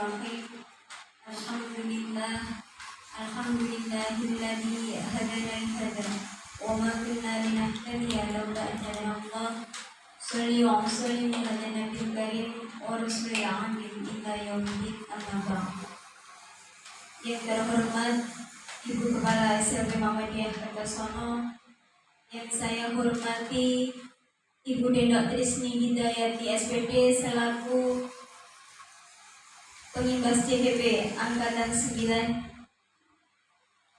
Bismillahirrahmanirrahim. Alhamdulillahilladzi hadana li-hada wa ma kunna linahtadiya laula an hadana-Allah. Sholli wa sallim ala nabiyil karim wa rasulil amin ila yaumil amma ba'd. Yang terhormat Ibu Kepala SMP Muhammadiyah Kertosono, yang saya hormati Ibu Dendok Trisni Hidayati SPD selaku pengimbas CGP Angkatan 9,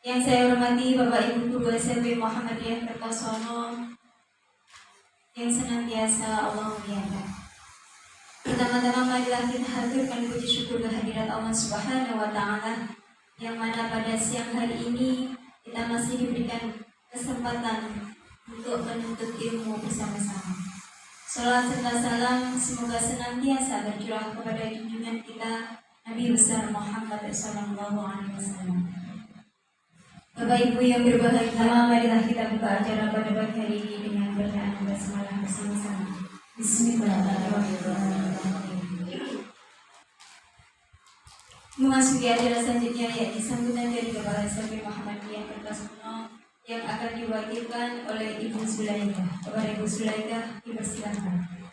yang saya hormati Bapak Ibu Guru SMP Muhammadiyah Kertosono yang senantiasa Allah muliakan. Pertama-tama marilah kita haturkan puji syukur kehadirat Allah Subhanahu wa Ta'ala, yang mana pada siang hari ini kita masih diberikan kesempatan untuk menuntut ilmu bersama-sama. Salawat serta salam semoga senantiasa bercurah kepada junjungan kita Nabi besar Muhammad sallallahu alaihi wasallam. Bapak Ibu yang berbahagia, marilah kita buka acara pada pagi hari ini dengan bacaan basmalah bersama-sama. Bismillahirrahmanirrahim. Memasuki acara selanjutnya, yakni sambutan dari Kepala SMP Muhammadiyah Kertosono yang akan diwakilkan oleh Ibu Zulaikha. Kepada Ibu Zulaikha, dipersilakan.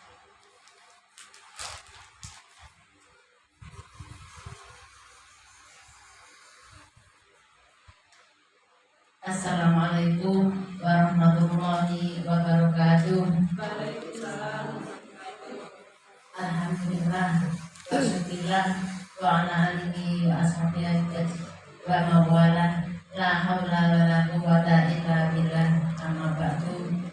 Assalamualaikum warahmatullahi wabarakatuh. Alhamdulillah wasyukurillah wa ala alihi wa ashabihi wa mawala la haula wa la quwwata illa billah. Amma ba'du.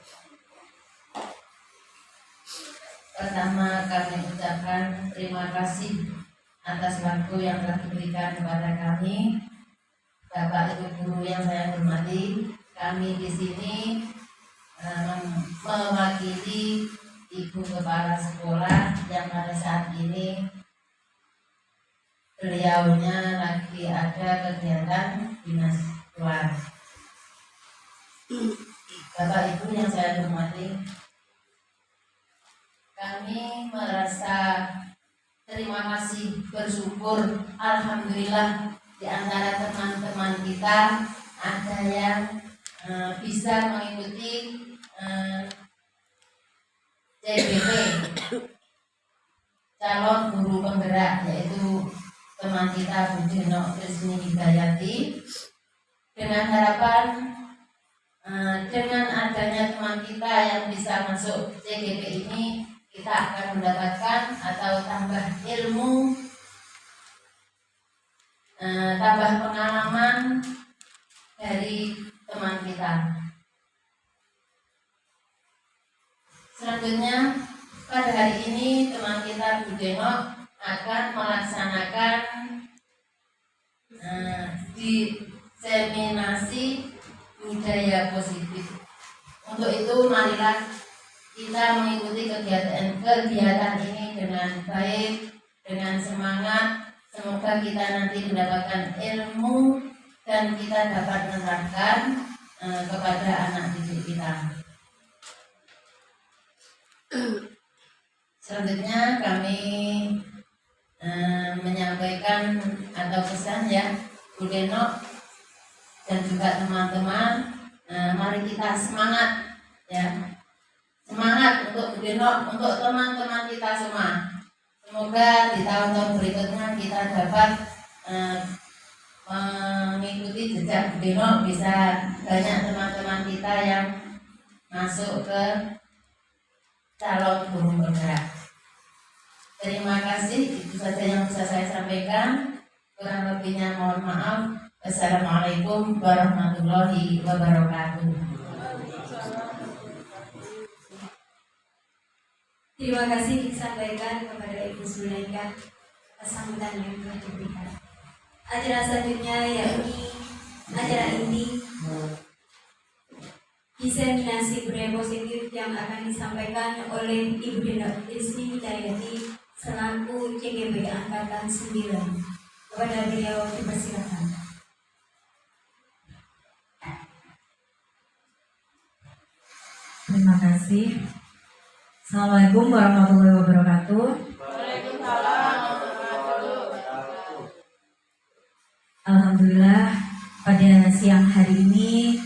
Pertama kami ucapkan terima kasih atas waktu yang telah diberikan kepada kami, Bapak Ibu Guru yang saya hormati. Kami di sini mewakili Ibu Kepala Sekolah yang pada saat ini beliaunya lagi ada kegiatan dinas luar. Bapak Ibu yang saya hormati, kami merasa terima kasih, bersyukur, alhamdulillah di antara teman-teman kita ada yang bisa mengikuti CGP calon guru penggerak, yaitu teman kita Bu Dendok Trisni Hidayati, dengan harapan dengan adanya teman kita yang bisa masuk CGP ini, kita akan mendapatkan atau tambah ilmu, tambah pengalaman dari teman kita. Selanjutnya pada hari ini teman kita Bu Dendok akan melaksanakan diseminasi budaya positif. Untuk itu marilah kita mengikuti kegiatan ini dengan baik, dengan semangat. Semoga kita nanti mendapatkan ilmu dan kita dapat menerapkan kepada anak didik kita. Selanjutnya kami menyampaikan atau pesan ya, Bu Dendok dan juga teman-teman, mari kita semangat ya, semangat untuk Bu Dendok, untuk teman-teman kita semua. Semoga di tahun-tahun berikutnya kita dapat mengikuti jejak Bu Dendok, bisa banyak teman-teman kita yang masuk ke calon guru penggerak. Terima kasih, itu saja yang bisa saya sampaikan. Kurang lebihnya mohon maaf. Assalamualaikum warahmatullahi wabarakatuh. Terima kasih disampaikan kepada Ibu Zulaikha atas sambutan yang telah diberikan. Acara selanjutnya yakni acara inti diseminasi budaya positif yang akan disampaikan oleh Ibu Dendok Trisni Hidayati selaku CGP Angkatan 9. Kepada beliau dipersilakan. Terima kasih. Assalamualaikum warahmatullahi wabarakatuh. Waalaikumsalam warahmatullahi wabarakatuh. Alhamdulillah pada siang hari ini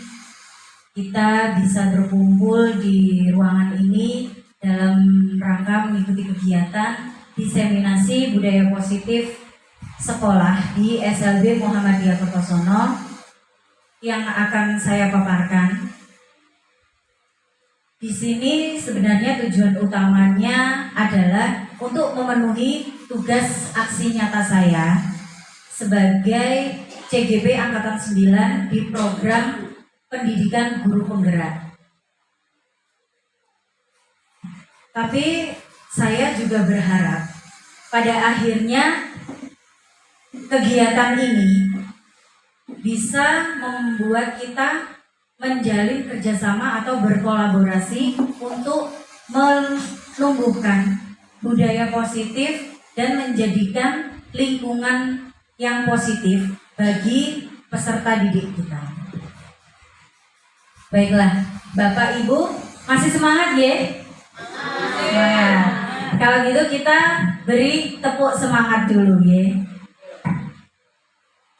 kita bisa berkumpul di ruangan ini dalam rangka mengikuti kegiatan diseminasi budaya positif sekolah di SLB Muhammadiyah Kertosono yang akan saya paparkan. Di sini sebenarnya tujuan utamanya adalah untuk memenuhi tugas aksi nyata saya sebagai CGP Angkatan 9 di program pendidikan guru penggerak. Tapi saya juga berharap pada akhirnya kegiatan ini bisa membuat kita menjalin kerjasama atau berkolaborasi untuk menumbuhkan budaya positif dan menjadikan lingkungan yang positif bagi peserta didik kita. Baiklah, Bapak Ibu masih semangat ya? Nah, kalau gitu kita beri tepuk semangat dulu ya.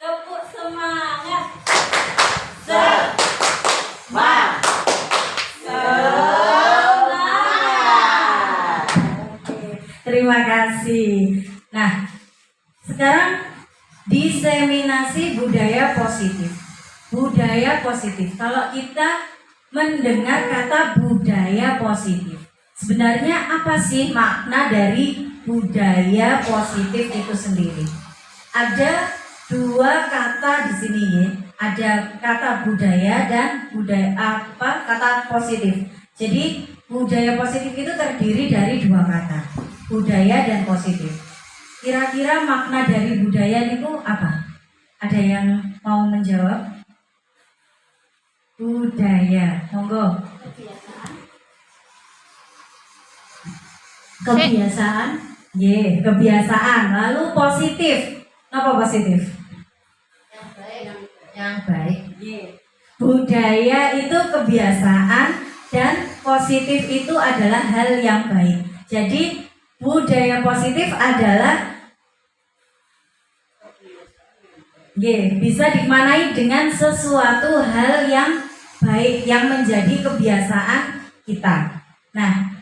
Tepuk semangat. Terima kasih. Nah, sekarang diseminasi budaya positif. Budaya positif. Kalau kita mendengar kata budaya positif, sebenarnya apa sih makna dari budaya positif itu sendiri? Ada dua kata di sini ya. Ada kata budaya dan kata positif. Jadi budaya positif itu terdiri dari dua kata, budaya dan positif. Kira-kira makna dari budaya itu apa? Ada yang mau menjawab? Budaya, monggo. Kebiasaan, kebiasaan. Lalu positif, apa positif? Yang baik. Budaya itu kebiasaan dan positif itu adalah hal yang baik. Jadi budaya positif adalah bisa dimaknai dengan sesuatu hal yang baik yang menjadi kebiasaan kita. Nah,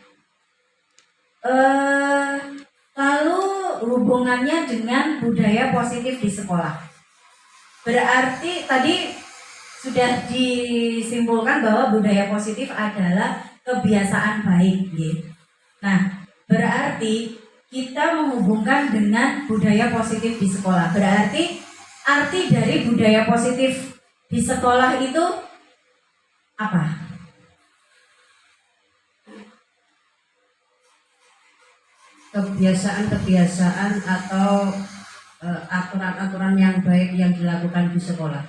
lalu hubungannya dengan budaya positif di sekolah. Berarti tadi sudah disimpulkan bahwa budaya positif adalah kebiasaan baik. Nah, berarti kita menghubungkan dengan budaya positif di sekolah. Berarti arti dari budaya positif di sekolah itu apa? Kebiasaan-kebiasaan atau aturan-aturan yang baik yang dilakukan di sekolah.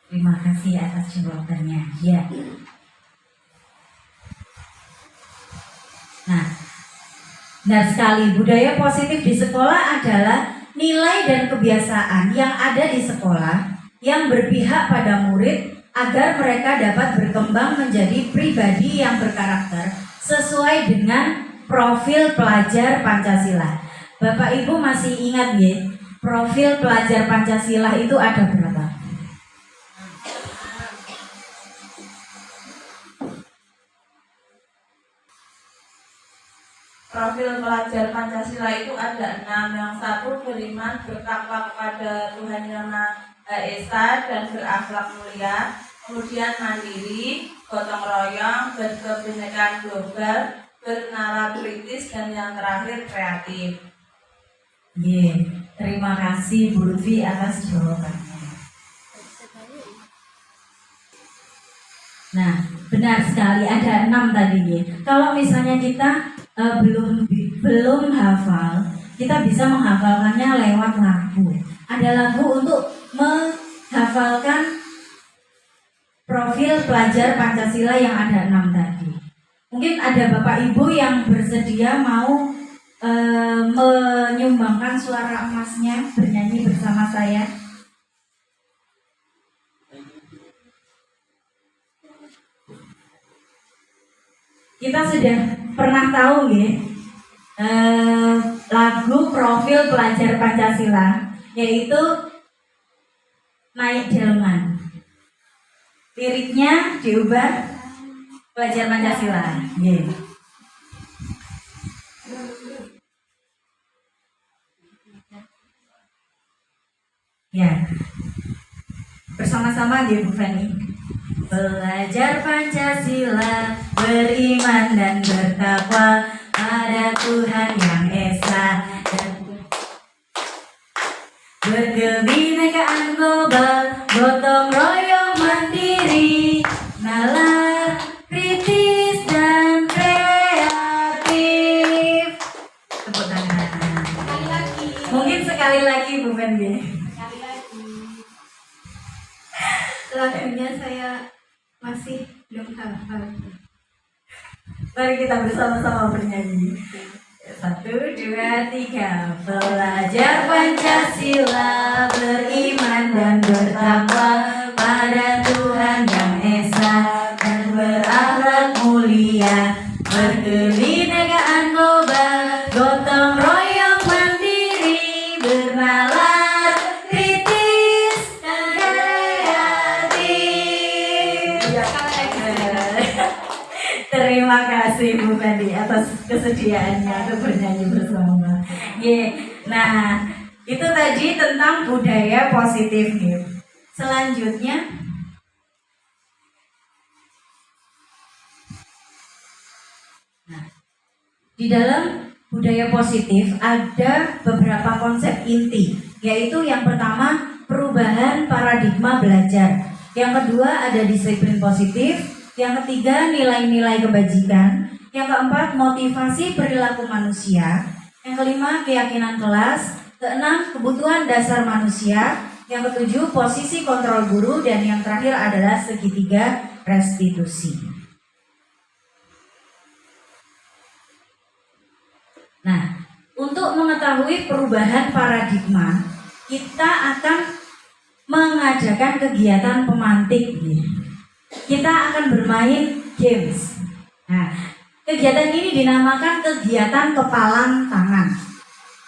Terima kasih atas jawabannya. Ya. Nah, benar sekali, budaya positif di sekolah adalah nilai dan kebiasaan yang ada di sekolah yang berpihak pada murid agar mereka dapat berkembang menjadi pribadi yang berkarakter sesuai dengan profil pelajar Pancasila. Bapak Ibu masih ingat ya, profil pelajar Pancasila itu ada berapa? Profil pelajar Pancasila itu ada 6. Yang satu beriman, bertakwa kepada Tuhan Yang Maha Esa dan berakhlak mulia. Kemudian mandiri, gotong royong, berkebinekaan global, bernalar kritis, dan yang terakhir kreatif. Terima kasih Bu Lutfi atas jawabannya. Nah, benar sekali ada 6 tadi ya. Kalau misalnya kita belum hafal, kita bisa menghafalkannya lewat lagu. Ada lagu untuk menghafalkan profil pelajar Pancasila yang ada 6 tadi. Mungkin ada Bapak Ibu yang bersedia mau menyumbangkan suara emasnya bernyanyi bersama saya. Kita sudah pernah tahu ya lagu profil pelajar Pancasila, yaitu naik delman. Liriknya diubah pelajar Pancasila. Ya, bersama-sama Bu Feni. Belajar Pancasila, beriman dan bertakwa pada Tuhan yang Esa dan berkebinekaan global, gotong royong mandiri, nalar kritis dan kreatif. Tepuk tangan. Mungkin sekali lagi Bu Feni. Lagunya saya masih belum hafal. Mari kita bersama-sama bernyanyi. 1, 2, 3. Belajar Pancasila, beriman dan bertakwa pada Tuhan yang Esa dan berakhlak mulia, berkebinekaan global, gotong royong mandiri, bernalar kritis dan kreatif. Terima kasih Bu Fendi atas kesediaannya untuk bernyanyi bersama. Nah, itu tadi tentang budaya positif nih. Selanjutnya, nah, di dalam budaya positif ada beberapa konsep inti, yaitu yang pertama perubahan paradigma belajar, yang kedua ada disiplin positif, yang ketiga nilai-nilai kebajikan, yang keempat motivasi perilaku manusia, yang kelima keyakinan kelas, keenam kebutuhan dasar manusia, yang ketujuh posisi kontrol guru, dan yang terakhir adalah segitiga restitusi. Nah, untuk mengetahui perubahan paradigma, kita akan mengadakan kegiatan pemantik. Kita akan bermain games. Nah, kegiatan ini dinamakan kegiatan kepalan tangan.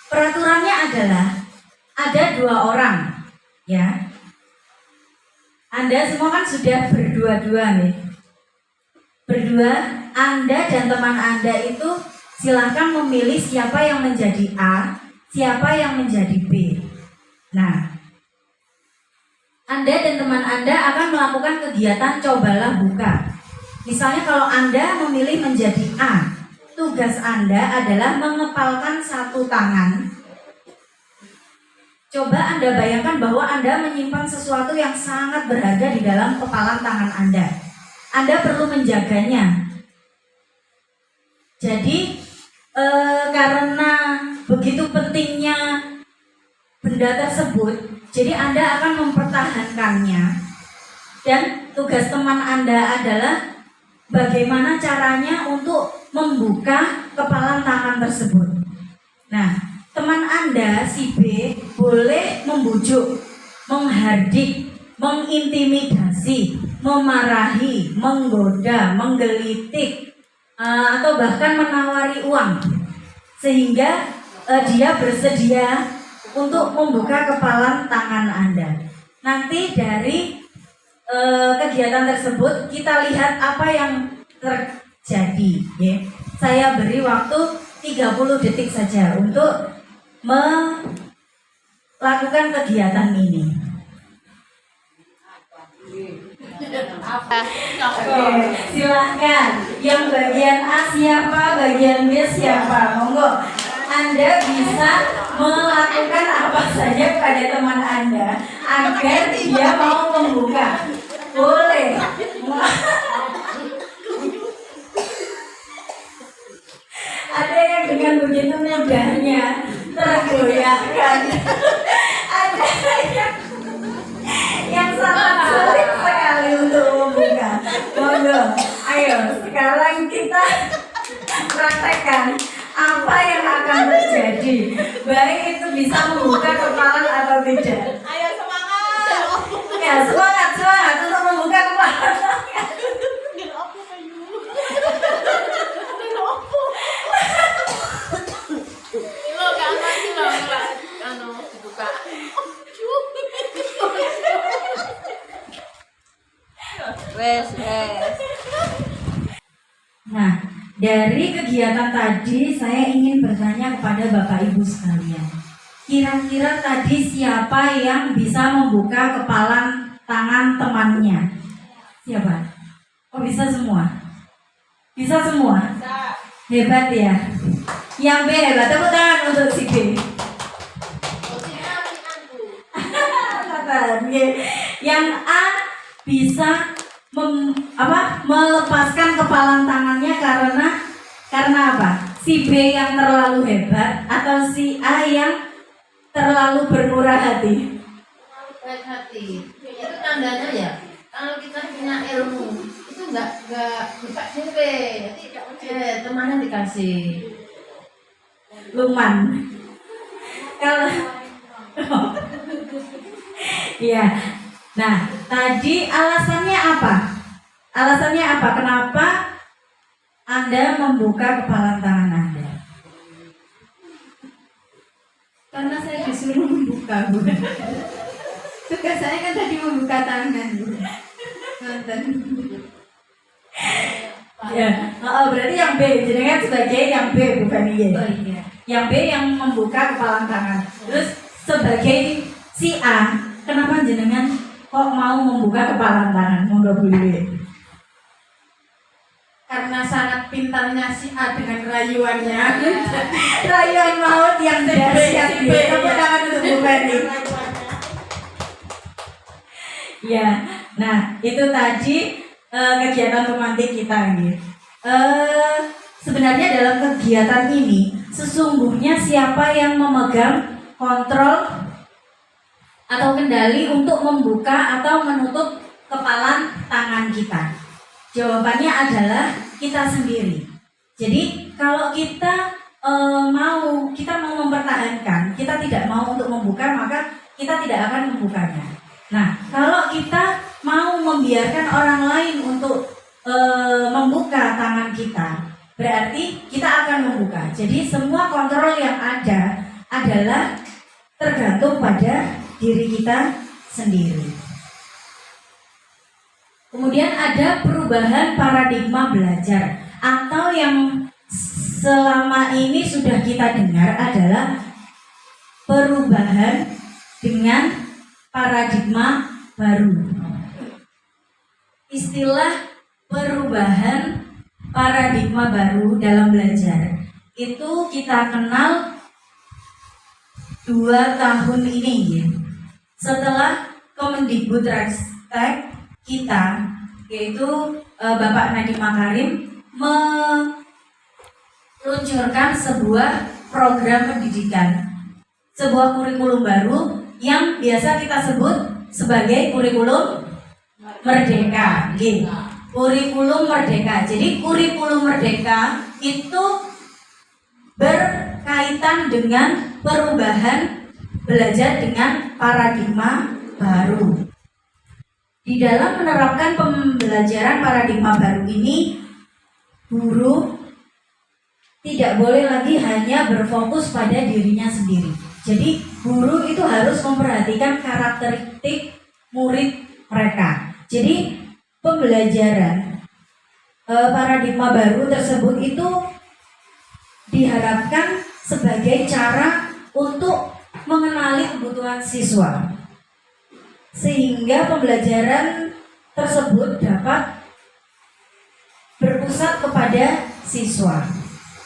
Peraturannya adalah ada 2 orang, ya. Anda semua kan sudah berdua-dua nih. Berdua, Anda dan teman Anda itu silakan memilih siapa yang menjadi A, siapa yang menjadi B. Nah, Anda dan teman Anda akan melakukan kegiatan cobalah buka. Misalnya kalau Anda memilih menjadi A, tugas Anda adalah mengepalkan satu tangan. Coba Anda bayangkan bahwa Anda menyimpan sesuatu yang sangat berharga di dalam kepalan tangan Anda. Anda perlu menjaganya. Jadi karena begitu pentingnya benda tersebut, jadi Anda akan mempertahankannya, dan tugas teman Anda adalah bagaimana caranya untuk membuka kepalan tangan tersebut. Nah, teman Anda si B boleh membujuk, menghardik, mengintimidasi, memarahi, menggoda, menggelitik, atau bahkan menawari uang, sehingga dia bersedia untuk membuka kepalan tangan Anda. Nanti dari kegiatan tersebut kita lihat apa yang terjadi. Ya. Saya beri waktu 30 detik saja untuk melakukan kegiatan ini. Oke, silahkan. Yang bagian A siapa, bagian B siapa? Monggo. Anda bisa melakukan apa saja pada teman Anda agar dia mau membuka. Boleh. Ada yang dengan begitu mudahnya tergoyahkan. Ada yang sangat sulit sekali untuk membuka. Monggo, ayo sekarang kita praktekkan apa yang akan terjadi, baik itu bisa membuka kepalan atau tidak. Ayo semangat. Ya, semangat untuk membuka kepalan. Lo gampang sih lo dibuka. Nah, dari kegiatan tadi saya ingin bertanya kepada Bapak Ibu sekalian. Kira-kira tadi siapa yang bisa membuka kepalan tangan temannya? Siapa? Oh, bisa semua? Bisa semua? Hebat ya. Yang B hebat, tepuk tangan untuk si B. Yang A bisa melepaskan kepalan tangannya karena apa? Si B yang terlalu hebat atau si A yang terlalu bermurah hati? Baik hati. Itu tandanya ya. Kalau kita punya ilmu itu nggak buka CV, nanti temannya dikasih. Luman. Kalau iya. Nah, tadi alasannya apa? Alasannya apa? Kenapa Anda membuka kepalan tangan Anda? Karena saya disuruh membuka, Bu. Tugas saya kan tadi membuka tangan, Bu. Nonton. Ya, berarti yang B, jenengan sebagai yang B bukan iya. Oh iya. Yang B yang membuka kepalan tangan. Terus sebagai si A, kenapa jenengan kok mau membuka kepalan tangan? Monggo Bu Lili. Karena sangat pintarnya si A dengan rayuannya. Rayuan maut yang dahsyat. Tepuk tangan untuk Bu Feni. Ya, nah itu tadi kegiatan romantis kita ini. Sebenarnya dalam kegiatan ini sesungguhnya siapa yang memegang kontrol atau kendali untuk membuka atau menutup kepalan tangan kita? Jawabannya adalah kita sendiri. Jadi kalau kita mau mempertahankan, kita tidak mau untuk membuka, maka kita tidak akan membukanya. Nah, kalau kita mau membiarkan orang lain untuk membuka tangan kita, berarti kita akan membuka. Jadi semua kontrol yang ada adalah tergantung pada diri kita sendiri. Kemudian ada perubahan paradigma belajar, atau yang selama ini sudah kita dengar adalah perubahan dengan paradigma baru. Istilah perubahan paradigma baru dalam belajar itu kita kenal 2 tahun ini ya. Setelah Kemendikbudristek kita, yaitu Bapak Nadiem Makarim meluncurkan sebuah program pendidikan, sebuah kurikulum baru yang biasa kita sebut sebagai kurikulum merdeka. Kurikulum merdeka. Jadi kurikulum merdeka itu berkaitan dengan perubahan belajar dengan paradigma baru. Di dalam menerapkan pembelajaran paradigma baru ini, guru tidak boleh lagi hanya berfokus pada dirinya sendiri. Jadi guru itu harus memperhatikan karakteristik murid mereka. Jadi pembelajaran paradigma baru tersebut itu diharapkan sebagai cara untuk mengenali kebutuhan siswa, sehingga pembelajaran tersebut dapat berpusat kepada siswa.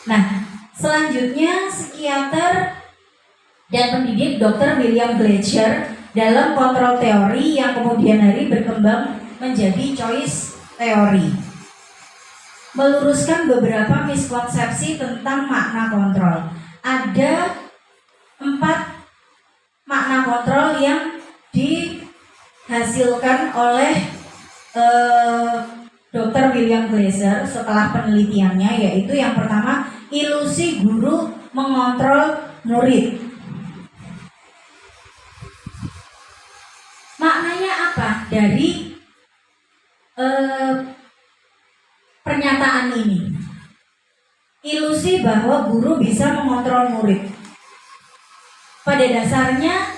Nah, selanjutnya psikiater dan pendidik Dr. William Gleicher dalam kontrol teori yang kemudian hari berkembang menjadi choice teori, meluruskan beberapa miskonsepsi tentang makna kontrol. Ada 4 makna kontrol yang dihasilkan oleh Dr. William Gleicher setelah penelitiannya, yaitu yang pertama, ilusi guru mengontrol murid. Maknanya apa dari pernyataan ini? Ilusi bahwa guru bisa mengontrol murid. Pada dasarnya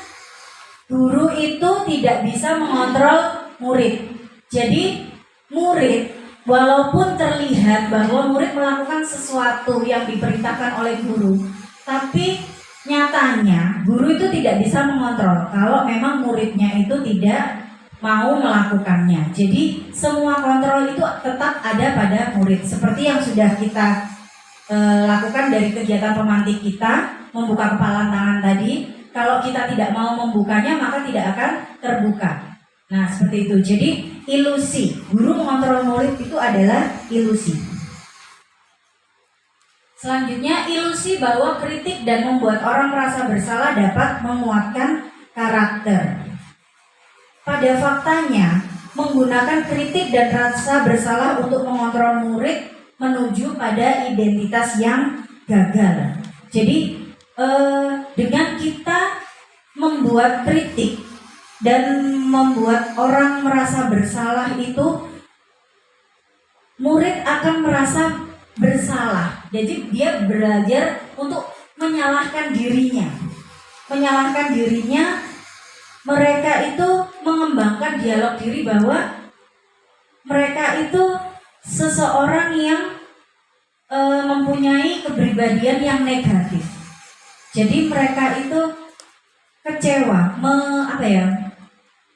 guru itu tidak bisa mengontrol murid. Jadi murid, walaupun terlihat bahwa murid melakukan sesuatu yang diperintahkan oleh guru, tapi nyatanya guru itu tidak bisa mengontrol kalau memang muridnya itu tidak mau melakukannya. Jadi semua kontrol itu tetap ada pada murid. Seperti yang sudah kita lakukan dari kegiatan pemantik kita, membuka kepalan tangan tadi. Kalau kita tidak mau membukanya, maka tidak akan terbuka. Nah, seperti itu. Jadi ilusi, guru mengontrol murid itu adalah ilusi. Selanjutnya, ilusi bahwa kritik dan membuat orang merasa bersalah dapat menguatkan karakter. Pada faktanya, menggunakan kritik dan rasa bersalah untuk mengontrol murid menuju pada identitas yang gagal. Jadi, dengan kita membuat kritik dan membuat orang merasa bersalah itu, murid akan merasa bersalah. Jadi dia belajar untuk menyalahkan dirinya. Menyalahkan dirinya, mereka itu mengembangkan dialog diri bahwa mereka itu seseorang yang mempunyai kepribadian yang negatif. Jadi mereka itu kecewa,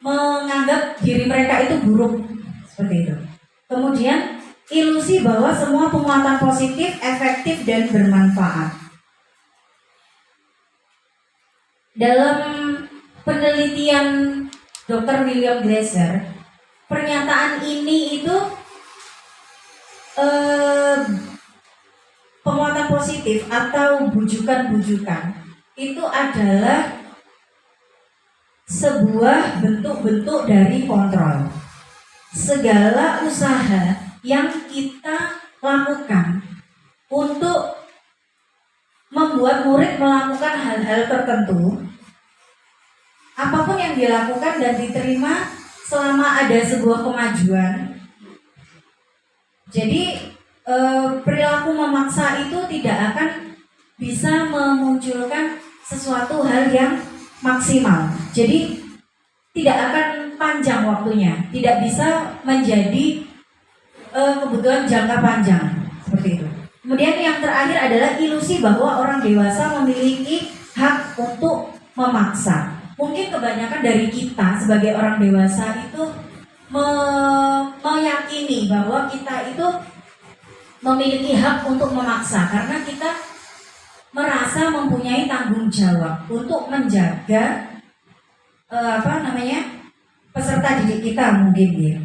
menganggap diri mereka itu buruk, seperti itu. Kemudian ilusi bahwa semua penguatan positif, efektif, dan bermanfaat. Dalam penelitian Dr. William Glasser, pernyataan ini itu penguatan positif atau bujukan-bujukan itu adalah sebuah bentuk-bentuk dari kontrol. Segala usaha yang kita lakukan untuk membuat murid melakukan hal-hal tertentu, apapun yang dilakukan dan diterima selama ada sebuah kemajuan. Jadi perilaku memaksa itu tidak akan bisa memunculkan sesuatu hal yang maksimal. Jadi tidak akan panjang waktunya, tidak bisa menjadi kebutuhan jangka panjang, seperti itu. Kemudian yang terakhir adalah ilusi bahwa orang dewasa memiliki hak untuk memaksa. Mungkin kebanyakan dari kita sebagai orang dewasa itu meyakini bahwa kita itu memiliki hak untuk memaksa karena kita merasa mempunyai tanggung jawab untuk menjaga peserta didik kita mungkin ya.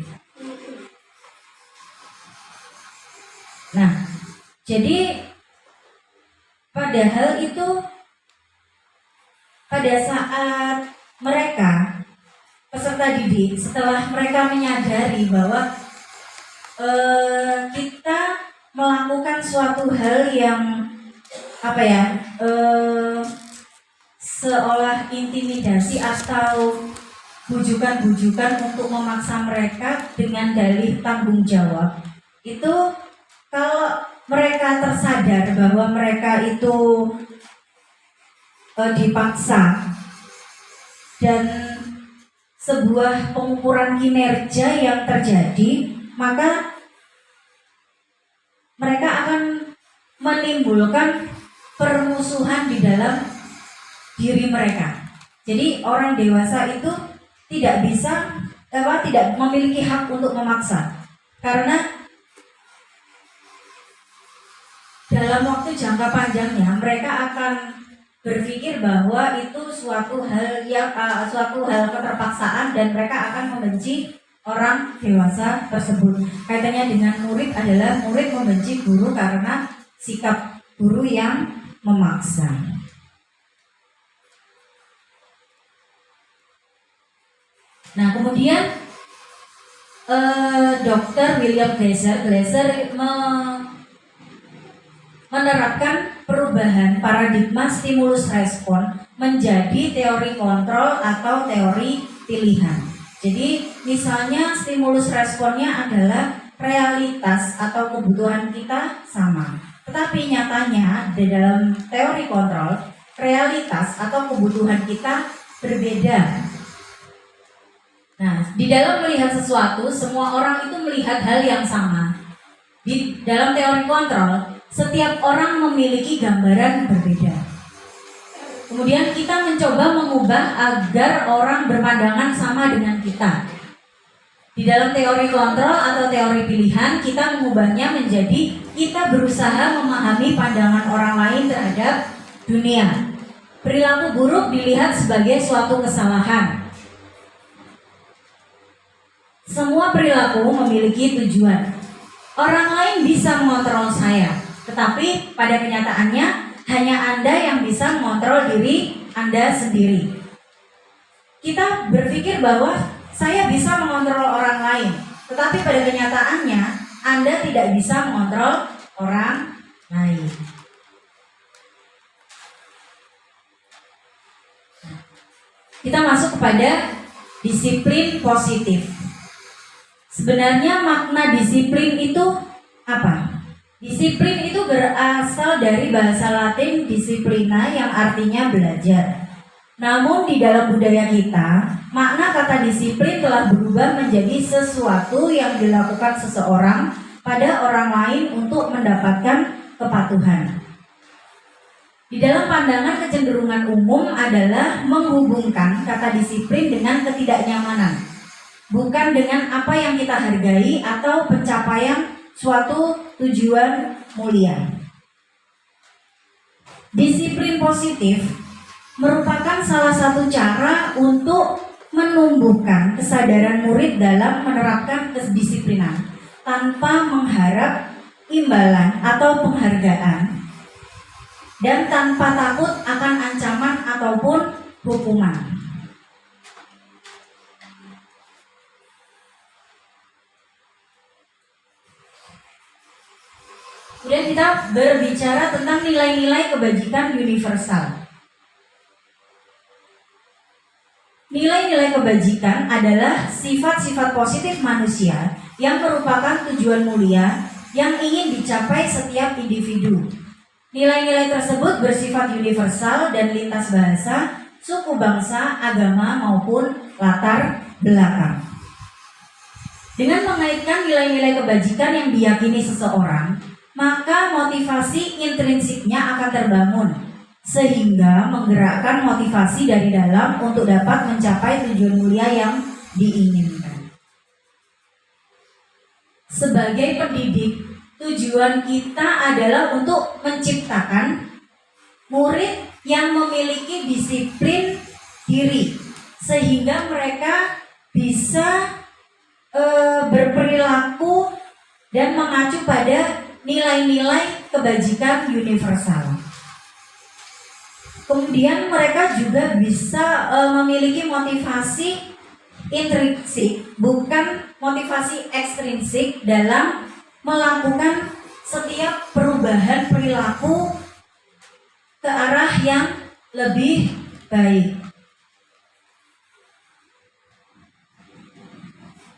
Nah, jadi padahal itu pada saat mereka peserta didik setelah mereka menyadari bahwa kita melakukan suatu hal yang seolah intimidasi atau bujukan-bujukan untuk memaksa mereka dengan dalih tanggung jawab, itu kalau mereka tersadar bahwa mereka itu dipaksa dan sebuah pengukuran kinerja yang terjadi, maka mereka akan menimbulkan permusuhan di dalam diri mereka. Jadi orang dewasa itu tidak memiliki hak untuk memaksa, karena dalam waktu jangka panjangnya mereka akan berpikir bahwa itu suatu hal keterpaksaan dan mereka akan membenci orang dewasa tersebut. Kaitannya dengan murid adalah murid membenci guru karena sikap guru yang memaksa. Nah, kemudian Dr. William Glasser menerapkan perubahan paradigma stimulus respon menjadi teori kontrol atau teori pilihan. Jadi misalnya stimulus responnya adalah realitas atau kebutuhan kita sama, tetapi nyatanya di dalam teori kontrol realitas atau kebutuhan kita berbeda. Nah, di dalam melihat sesuatu, semua orang itu melihat hal yang sama. Di dalam teori kontrol, setiap orang memiliki gambaran berbeda. Kemudian kita mencoba mengubah agar orang berpandangan sama dengan kita. Di dalam teori kontrol atau teori pilihan, kita mengubahnya menjadi kita berusaha memahami pandangan orang lain terhadap dunia. Perilaku buruk dilihat sebagai suatu kesalahan. Semua perilaku memiliki tujuan. Orang lain bisa mengontrol saya, tetapi pada kenyataannya hanya Anda yang bisa mengontrol diri Anda sendiri. Kita berpikir bahwa saya bisa mengontrol orang lain, tetapi pada kenyataannya Anda tidak bisa mengontrol orang lain. Kita masuk kepada disiplin positif. Sebenarnya makna disiplin itu apa? Disiplin itu berasal dari bahasa Latin disciplina yang artinya belajar. Namun di dalam budaya kita, makna kata disiplin telah berubah menjadi sesuatu yang dilakukan seseorang pada orang lain untuk mendapatkan kepatuhan. Di dalam pandangan kecenderungan umum adalah menghubungkan kata disiplin dengan ketidaknyamanan, bukan dengan apa yang kita hargai atau pencapaian suatu tujuan mulia. Disiplin positif merupakan salah satu cara untuk menumbuhkan kesadaran murid dalam menerapkan kedisiplinan tanpa mengharap imbalan atau penghargaan dan tanpa takut akan ancaman ataupun hukuman. Kemudian kita berbicara tentang nilai-nilai kebajikan universal. Nilai-nilai kebajikan adalah sifat-sifat positif manusia yang merupakan tujuan mulia yang ingin dicapai setiap individu. Nilai-nilai tersebut bersifat universal dan lintas bahasa, suku bangsa, agama maupun latar belakang. Dengan mengaitkan nilai-nilai kebajikan yang diyakini seseorang, maka motivasi intrinsiknya akan terbangun, sehingga menggerakkan motivasi dari dalam untuk dapat mencapai tujuan mulia yang diinginkan. Sebagai pendidik, tujuan kita adalah untuk menciptakan murid yang memiliki disiplin diri, sehingga mereka bisa berperilaku dan mengacu pada nilai-nilai kebajikan universal. Kemudian mereka juga bisa memiliki motivasi intrinsik, bukan motivasi ekstrinsik dalam melakukan setiap perubahan perilaku ke arah yang lebih baik.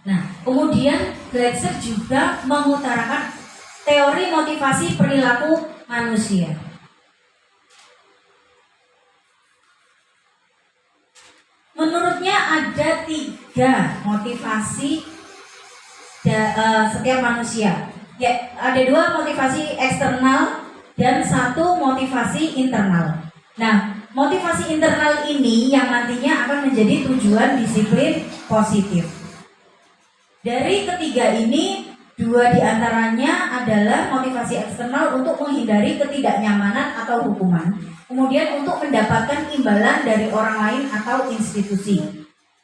Nah, kemudian Gleiser juga mengutarakan teori motivasi perilaku manusia. Menurutnya ada 3 motivasi setiap manusia. Ya, ada 2 motivasi eksternal dan 1 motivasi internal. Nah, motivasi internal ini yang nantinya akan menjadi tujuan disiplin positif. Dari ketiga ini, 2 diantaranya adalah motivasi eksternal untuk menghindari ketidaknyamanan atau hukuman. Kemudian untuk mendapatkan imbalan dari orang lain atau institusi.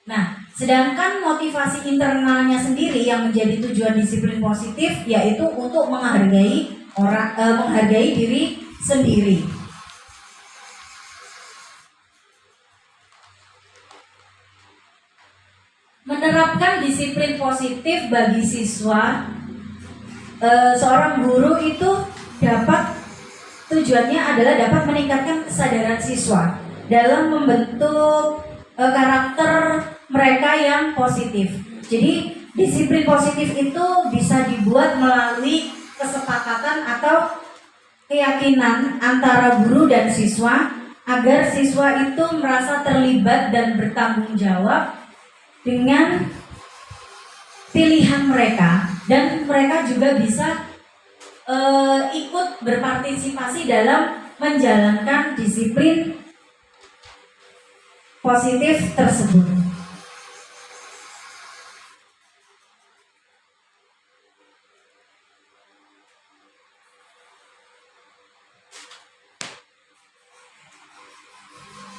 Nah, sedangkan motivasi internalnya sendiri yang menjadi tujuan disiplin positif yaitu untuk menghargai diri sendiri. Menerapkan disiplin positif bagi siswa, seorang guru itu tujuannya adalah dapat meningkatkan kesadaran siswa dalam membentuk karakter mereka yang positif. Jadi disiplin positif itu bisa dibuat melalui kesepakatan atau keyakinan antara guru dan siswa agar siswa itu merasa terlibat dan bertanggung jawab dengan pilihan mereka, dan mereka juga bisa ikut berpartisipasi dalam menjalankan disiplin positif tersebut.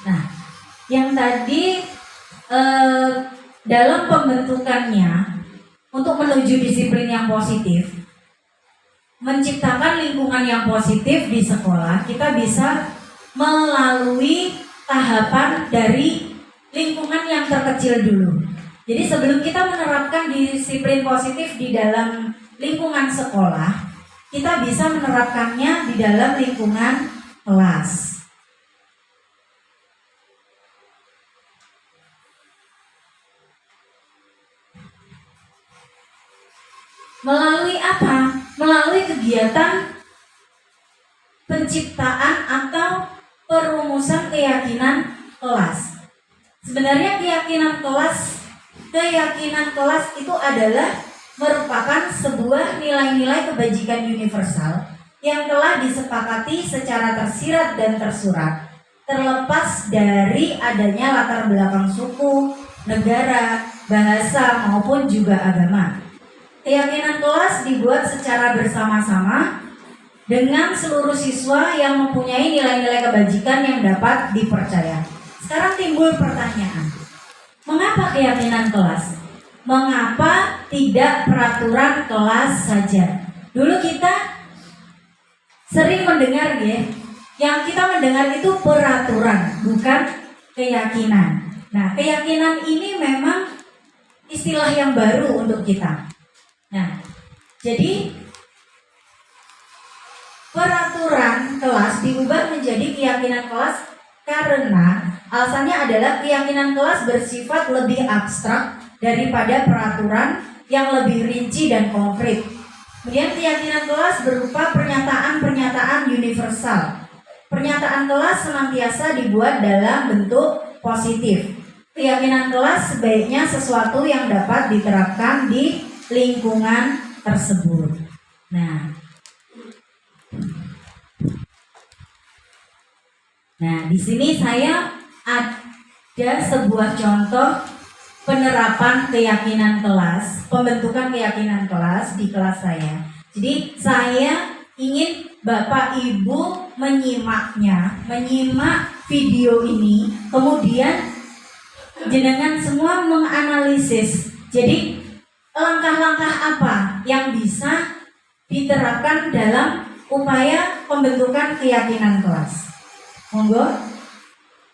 Nah, yang tadi dalam pembentukannya untuk menuju disiplin yang positif, menciptakan lingkungan yang positif di sekolah, kita bisa melalui tahapan dari lingkungan yang terkecil dulu. Jadi sebelum kita menerapkan disiplin positif di dalam lingkungan sekolah, kita bisa menerapkannya di dalam lingkungan kelas. Melalui apa? Melalui kegiatan penciptaan atau perumusan keyakinan kelas. Sebenarnya keyakinan kelas itu adalah merupakan sebuah nilai-nilai kebajikan universal yang telah disepakati secara tersirat dan tersurat, terlepas dari adanya latar belakang suku, negara, bahasa maupun juga agama. Keyakinan kelas dibuat secara bersama-sama dengan seluruh siswa yang mempunyai nilai-nilai kebajikan yang dapat dipercaya. Sekarang timbul pertanyaan, mengapa keyakinan kelas? Mengapa tidak peraturan kelas saja? Dulu kita sering mendengar ya, yang kita mendengar itu peraturan, bukan keyakinan. Nah, keyakinan ini memang istilah yang baru untuk kita. Nah, jadi peraturan kelas diubah menjadi keyakinan kelas karena alasannya adalah keyakinan kelas bersifat lebih abstrak daripada peraturan yang lebih rinci dan konkret. Kemudian keyakinan kelas berupa pernyataan-pernyataan universal. Pernyataan kelas senantiasa dibuat dalam bentuk positif. Keyakinan kelas sebaiknya sesuatu yang dapat diterapkan di lingkungan tersebut. Nah, di sini saya ada sebuah contoh penerapan keyakinan kelas, pembentukan keyakinan kelas di kelas saya. Jadi saya ingin Bapak Ibu menyimak video ini, kemudian jenengan semua menganalisis. Jadi langkah-langkah apa yang bisa diterapkan dalam upaya pembentukan keyakinan kelas? Monggo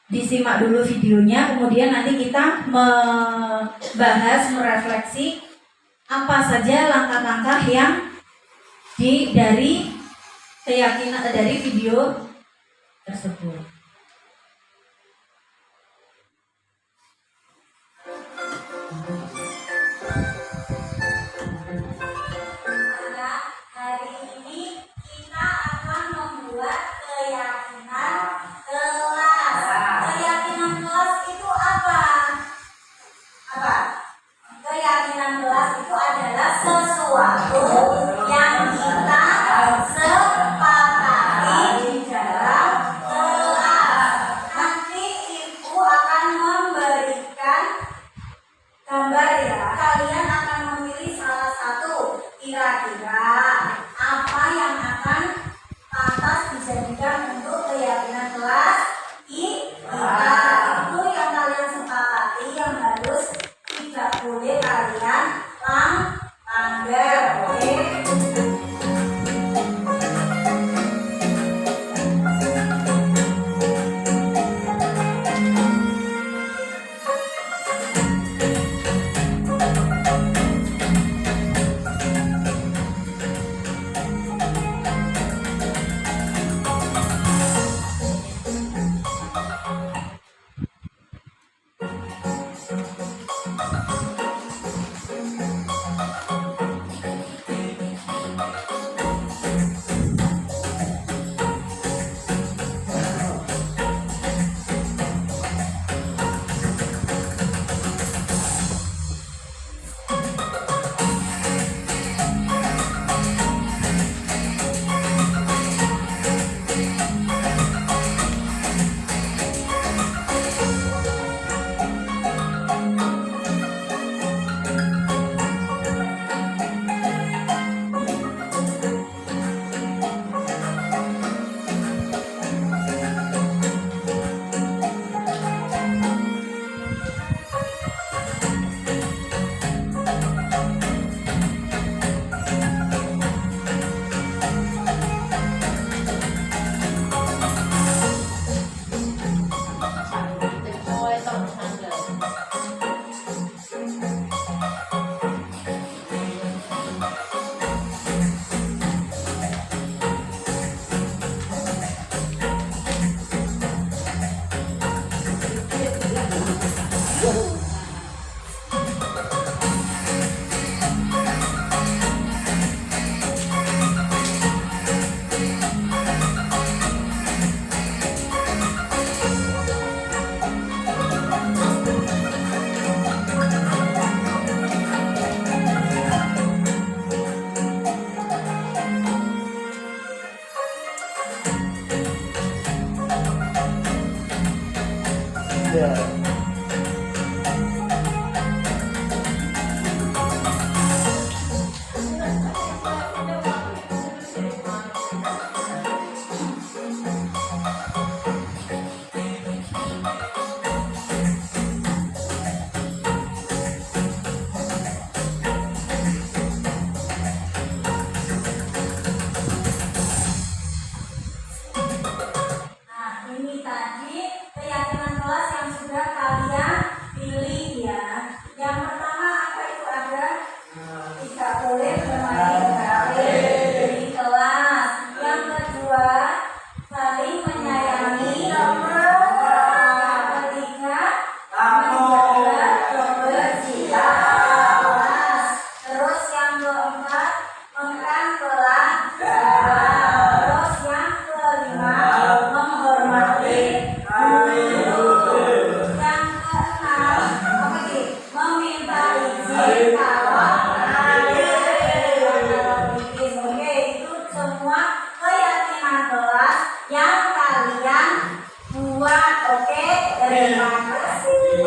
disimak dulu videonya, kemudian nanti kita membahas, merefleksi apa saja langkah-langkah yang dari keyakinan dari video tersebut. Hari ini kita akan membuat keyakinan kelas. Keyakinan kelas itu apa? Keyakinan kelas itu adalah sesuatu yang kita sepakati di dalam kelas. Nah, ini tadi keyakinan kelas yang sudah kalian pilih ya. Yang pertama apa itu ada? Tidak boleh bermain HP di kelas. Yang kedua, saling menyayangi. Yang ketiga, menjaga kebersihan kelas. Terus yang keempat, makan pelajaran. Terus yang kelima, menghormati guru. Yang keenam, apa lagi? Meminta izin kalau ada. Oke, itu semua keyakinan kelas yang kalian buat. Oke, terima kasih.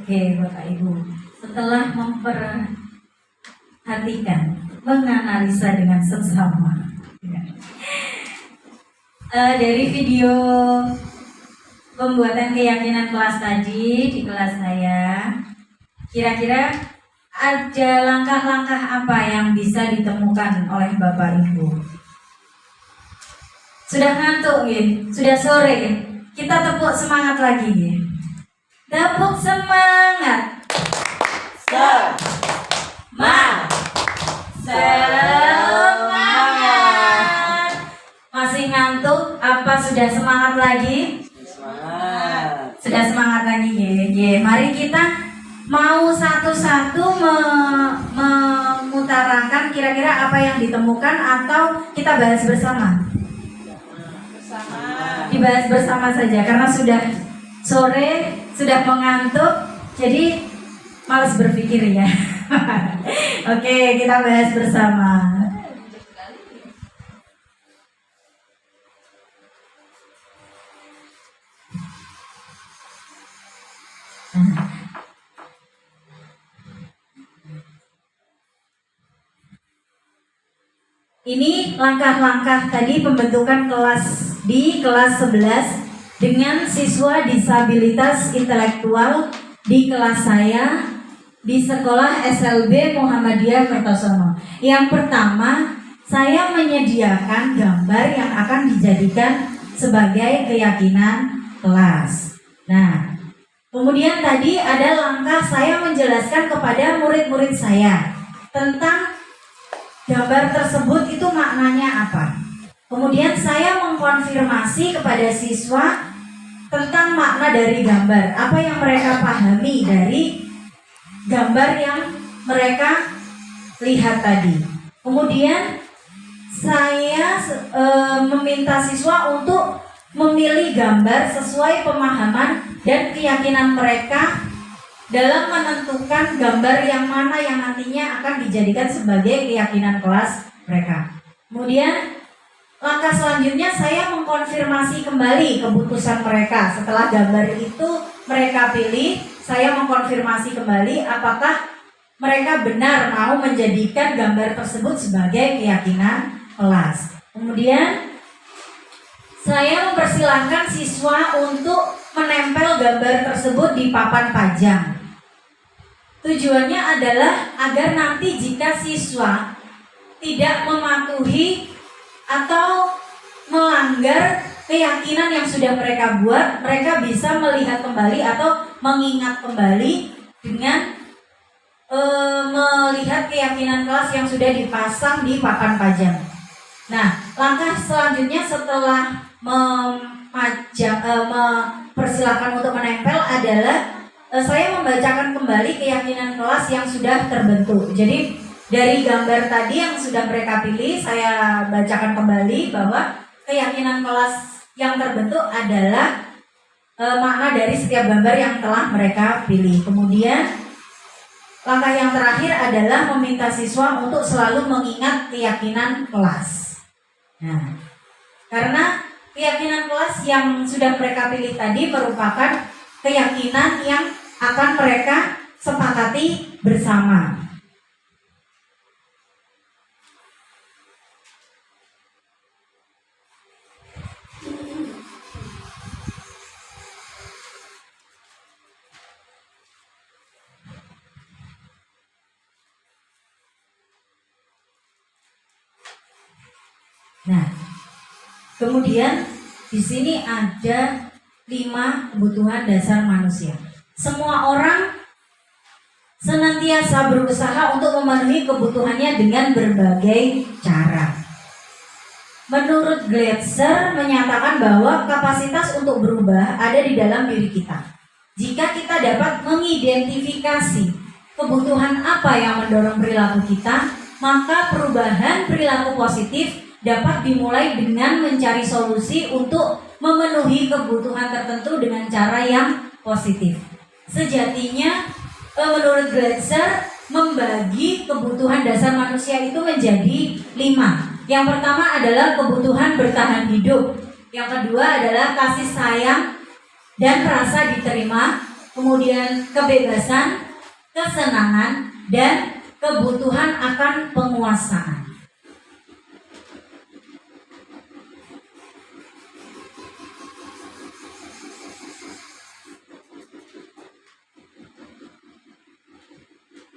Oke, Bapak Ibu, setelah memperhatikan, menganalisa dengan seksama, dari video pembuatan keyakinan kelas tadi di kelas saya, kira-kira ada langkah-langkah apa yang bisa ditemukan oleh Bapak Ibu? Sudah ngantuk ya? Sudah sore ya? Kita tepuk semangat lagi ya? Tepuk semangat. Semangat. Masih ngantuk? Apa sudah semangat lagi? Sudah semangat lagi ya. Mari kita mau satu-satu mengutarakan kira-kira apa yang ditemukan atau kita bahas bersama? Dibahas bersama saja karena sudah sore, sudah mengantuk, jadi malas berpikir ya. Oke, kita bahas bersama. Ini langkah-langkah tadi pembentukan kelas di kelas 11 dengan siswa disabilitas intelektual di kelas saya di sekolah SLB Muhammadiyah Kertosono. Yang pertama, saya menyediakan gambar yang akan dijadikan sebagai keyakinan kelas. Nah, kemudian tadi ada langkah saya menjelaskan kepada murid-murid saya tentang gambar tersebut itu maknanya apa. Kemudian saya mengkonfirmasi kepada siswa tentang makna dari gambar, apa yang mereka pahami dari gambar yang mereka lihat tadi. Kemudian saya meminta siswa untuk memilih gambar sesuai pemahaman dan keyakinan mereka dalam menentukan gambar yang mana yang nantinya akan dijadikan sebagai keyakinan kelas mereka. Kemudian langkah selanjutnya saya mengkonfirmasi kembali keputusan mereka. Setelah gambar itu mereka pilih, saya mengkonfirmasi kembali apakah mereka benar mau menjadikan gambar tersebut sebagai keyakinan kelas. Kemudian saya mempersilahkan siswa untuk menempel gambar tersebut di papan pajang. Tujuannya adalah agar nanti jika siswa tidak mematuhi atau melanggar keyakinan yang sudah mereka buat, mereka bisa melihat kembali atau mengingat kembali dengan melihat keyakinan kelas yang sudah dipasang di papan pajang. Nah, langkah selanjutnya setelah mempersilahkan untuk menempel adalah saya membacakan kembali keyakinan kelas yang sudah terbentuk. Jadi Dari gambar tadi yang sudah mereka pilih, saya bacakan kembali bahwa keyakinan kelas yang terbentuk adalah makna dari setiap gambar yang telah mereka pilih. Kemudian langkah yang terakhir adalah meminta siswa untuk selalu mengingat keyakinan kelas. Nah, karena keyakinan kelas yang sudah mereka pilih tadi merupakan keyakinan yang akan mereka sepakati bersama. Nah, kemudian di sini ada 5 kebutuhan dasar manusia. Semua orang senantiasa berusaha untuk memenuhi kebutuhannya dengan berbagai cara. Menurut Gletser menyatakan bahwa kapasitas untuk berubah ada di dalam diri kita. Jika kita dapat mengidentifikasi kebutuhan apa yang mendorong perilaku kita, maka perubahan perilaku positif dapat dimulai dengan mencari solusi untuk memenuhi kebutuhan tertentu dengan cara yang positif. Sejatinya, menurut Gletser, membagi kebutuhan dasar manusia itu menjadi 5. Yang pertama adalah kebutuhan bertahan hidup. Yang kedua adalah kasih sayang dan rasa diterima. Kemudian kebebasan, kesenangan, dan kebutuhan akan penguasaan.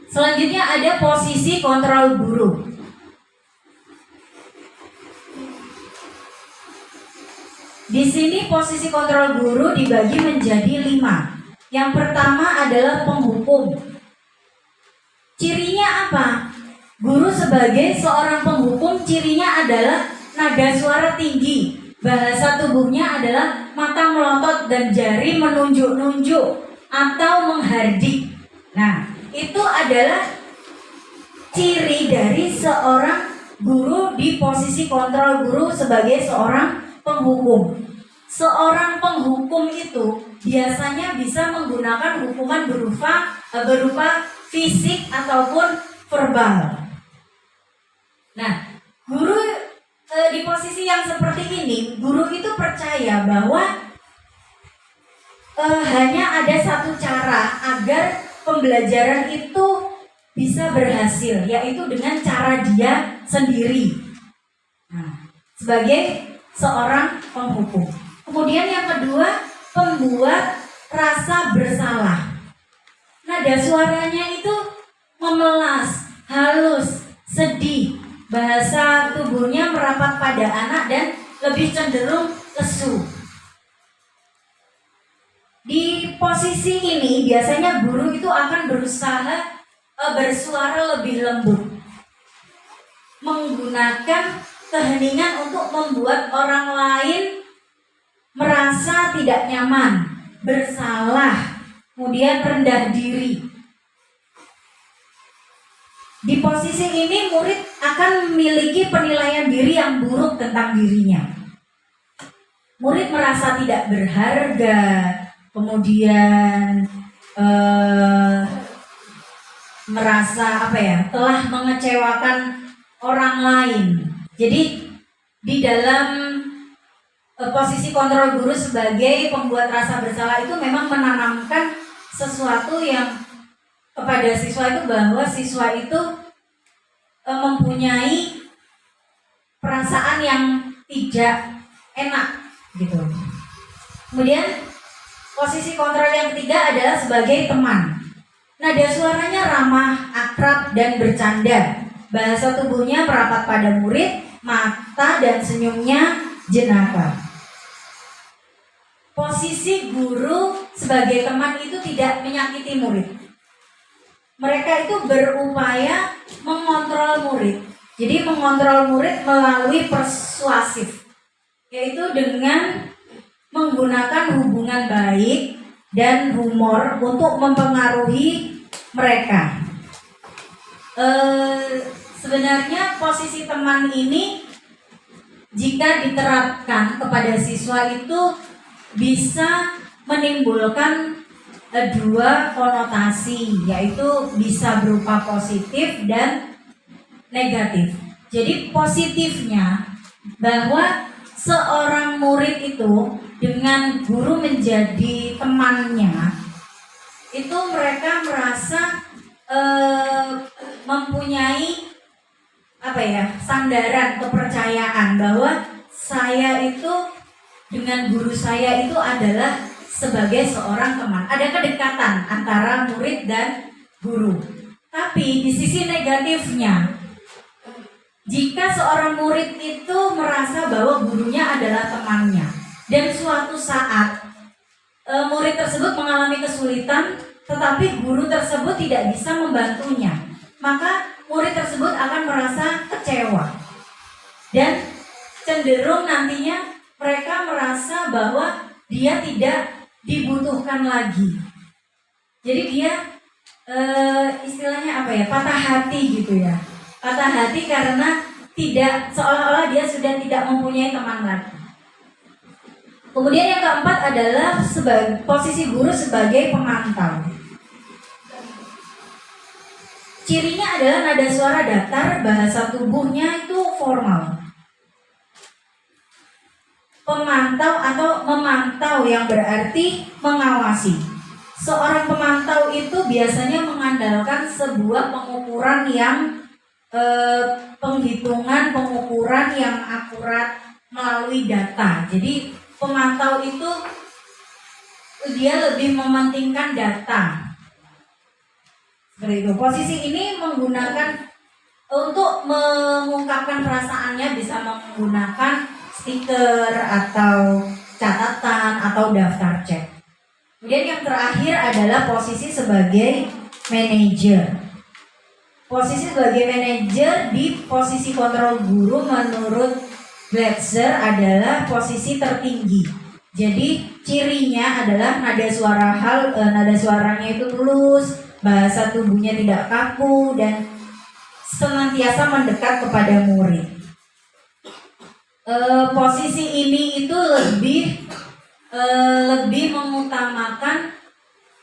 Selanjutnya ada posisi kontrol guru. Di sini posisi kontrol guru dibagi menjadi 5. Yang pertama adalah penghukum. Cirinya apa? Guru sebagai seorang penghukum cirinya adalah nada suara tinggi. Bahasa tubuhnya adalah mata melotot dan jari menunjuk-nunjuk atau menghardik. Nah, itu adalah ciri dari seorang guru di posisi kontrol guru sebagai seorang penghukum. Seorang penghukum itu biasanya bisa menggunakan hukuman berupa fisik ataupun verbal. Nah, guru di posisi yang seperti ini, guru itu percaya bahwa hanya ada satu cara agar pembelajaran itu bisa berhasil, yaitu dengan cara dia sendiri. Nah, sebagai seorang penghukum. Kemudian yang kedua, pembuat rasa bersalah. Nada suaranya itu memelas, halus, sedih. Bahasa tubuhnya merapat pada anak dan lebih cenderung lesu. Di posisi ini biasanya guru itu akan berusaha bersuara lebih lembut, menggunakan keheningan untuk membuat orang lain merasa tidak nyaman, bersalah, kemudian rendah diri. Di posisi ini murid akan memiliki penilaian diri yang buruk tentang dirinya. Murid merasa tidak berharga, kemudian merasa telah mengecewakan orang lain. Jadi di dalam posisi kontrol guru sebagai pembuat rasa bersalah itu memang menanamkan sesuatu yang kepada siswa itu, bahwa siswa itu mempunyai perasaan yang tidak enak gitu. Kemudian posisi kontrol yang ketiga adalah sebagai teman. Nada suaranya ramah, akrab, dan bercanda. Bahasa tubuhnya merapat pada murid, mata dan senyumnya jenaka. Posisi guru sebagai teman itu tidak menyakiti murid. Mereka itu berupaya mengontrol murid. Jadi mengontrol murid melalui persuasif, yaitu dengan menggunakan hubungan baik dan humor untuk mempengaruhi mereka. sebenarnya posisi teman ini jika diterapkan kepada siswa itu bisa menimbulkan dua konotasi, yaitu bisa berupa positif dan negatif. Jadi positifnya bahwa seorang murid itu dengan guru menjadi temannya, itu mereka merasa mempunyai sandaran kepercayaan bahwa saya itu dengan guru saya itu adalah sebagai seorang teman. Ada kedekatan antara murid dan guru. Tapi di sisi negatifnya, jika seorang murid itu merasa bahwa gurunya adalah temannya dan suatu saat murid tersebut mengalami kesulitan tetapi guru tersebut tidak bisa membantunya, maka murid tersebut akan merasa kecewa dan cenderung nantinya mereka merasa bahwa dia tidak dibutuhkan lagi. Jadi dia istilahnya patah hati gitu ya. Patah hati karena tidak, seolah-olah dia sudah tidak mempunyai teman lagi. Kemudian yang keempat adalah posisi guru sebagai pemantau. Cirinya adalah nada suara datar, bahasa tubuhnya itu formal. Pemantau atau memantau yang berarti mengawasi. Seorang pemantau itu biasanya mengandalkan sebuah pengukuran yang pengukuran yang akurat melalui data. Jadi pemantau itu dia lebih mementingkan data. Seperti itu. Posisi ini menggunakan untuk mengungkapkan perasaannya, bisa menggunakan stiker atau catatan atau daftar cek. Kemudian yang terakhir adalah posisi sebagai manajer. Posisi sebagai manajer di posisi kontrol guru menurut Glatzer adalah posisi tertinggi. Jadi cirinya adalah nada suaranya itu tulus, bahasa tubuhnya tidak kaku dan senantiasa mendekat kepada murid. Posisi ini itu lebih mengutamakan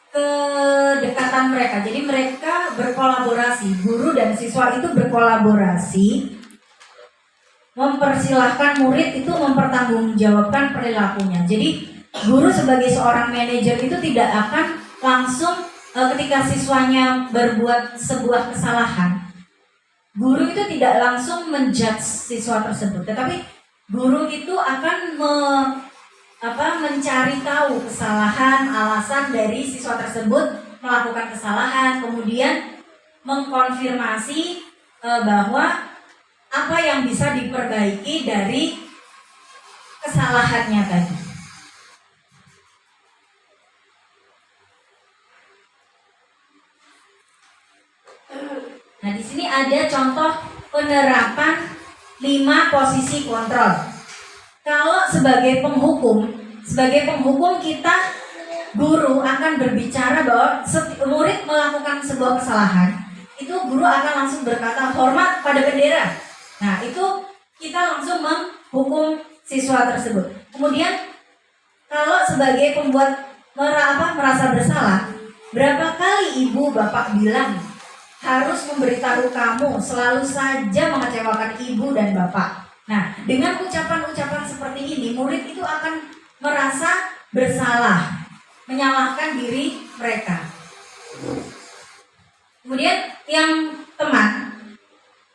kedekatan mereka. Jadi mereka berkolaborasi, guru dan siswa itu berkolaborasi, mempersilahkan murid itu mempertanggungjawabkan perilakunya. Jadi guru sebagai seorang manajer itu tidak akan langsung ketika siswanya berbuat sebuah kesalahan, guru itu tidak langsung menjudge siswa tersebut, tetapi guru itu akan mencari tahu kesalahan, alasan dari siswa tersebut melakukan kesalahan, kemudian mengkonfirmasi bahwa apa yang bisa diperbaiki dari kesalahannya tadi. Nah, di sini ada contoh penerapan 5 posisi kontrol. Kalau sebagai penghukum kita, guru akan berbicara bahwa murid melakukan sebuah kesalahan, itu guru akan langsung berkata hormat pada bendera. Nah, itu kita langsung menghukum siswa tersebut. Kemudian kalau sebagai pembuat merasa bersalah, berapa kali ibu bapak bilang harus memberitahu kamu selalu saja mengecewakan ibu dan bapak. Nah, dengan ucapan-ucapan seperti ini, murid itu akan merasa bersalah, menyalahkan diri mereka. Kemudian yang teman,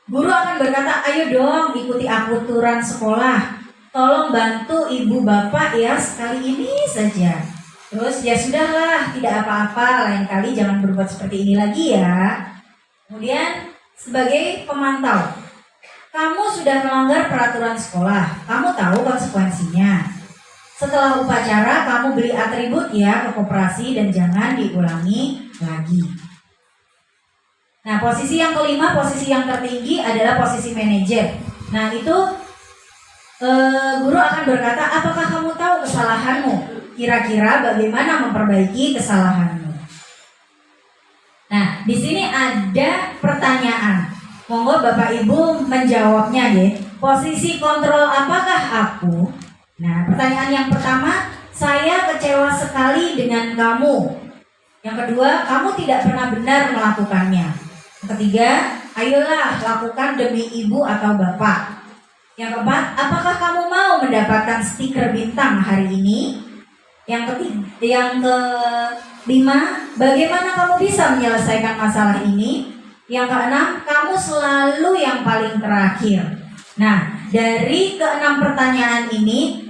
guru akan berkata, ayo dong ikuti aturan sekolah, tolong bantu ibu bapak ya sekali ini saja. Terus ya sudahlah, tidak apa-apa, lain kali jangan berbuat seperti ini lagi ya. Kemudian sebagai pemantau, kamu sudah melanggar peraturan sekolah, kamu tahu konsekuensinya. Setelah upacara kamu beli atribut ya ke koperasi dan jangan diulangi lagi. Nah, posisi yang kelima, posisi yang tertinggi adalah posisi manajer. Nah, itu guru akan berkata, apakah kamu tahu kesalahanmu? Kira-kira bagaimana memperbaiki kesalahanmu? Nah, di sini ada pertanyaan. Monggo Bapak Ibu menjawabnya ya. Posisi kontrol apakah aku? Nah, pertanyaan yang pertama, saya kecewa sekali dengan kamu. Yang kedua, kamu tidak pernah benar melakukannya. Yang ketiga, ayolah lakukan demi ibu atau bapak. Yang keempat, apakah kamu mau mendapatkan stiker bintang hari ini? Yang kelima, bagaimana kamu bisa menyelesaikan masalah ini? Yang keenam, kamu selalu yang paling terakhir. Nah, dari keenam pertanyaan ini,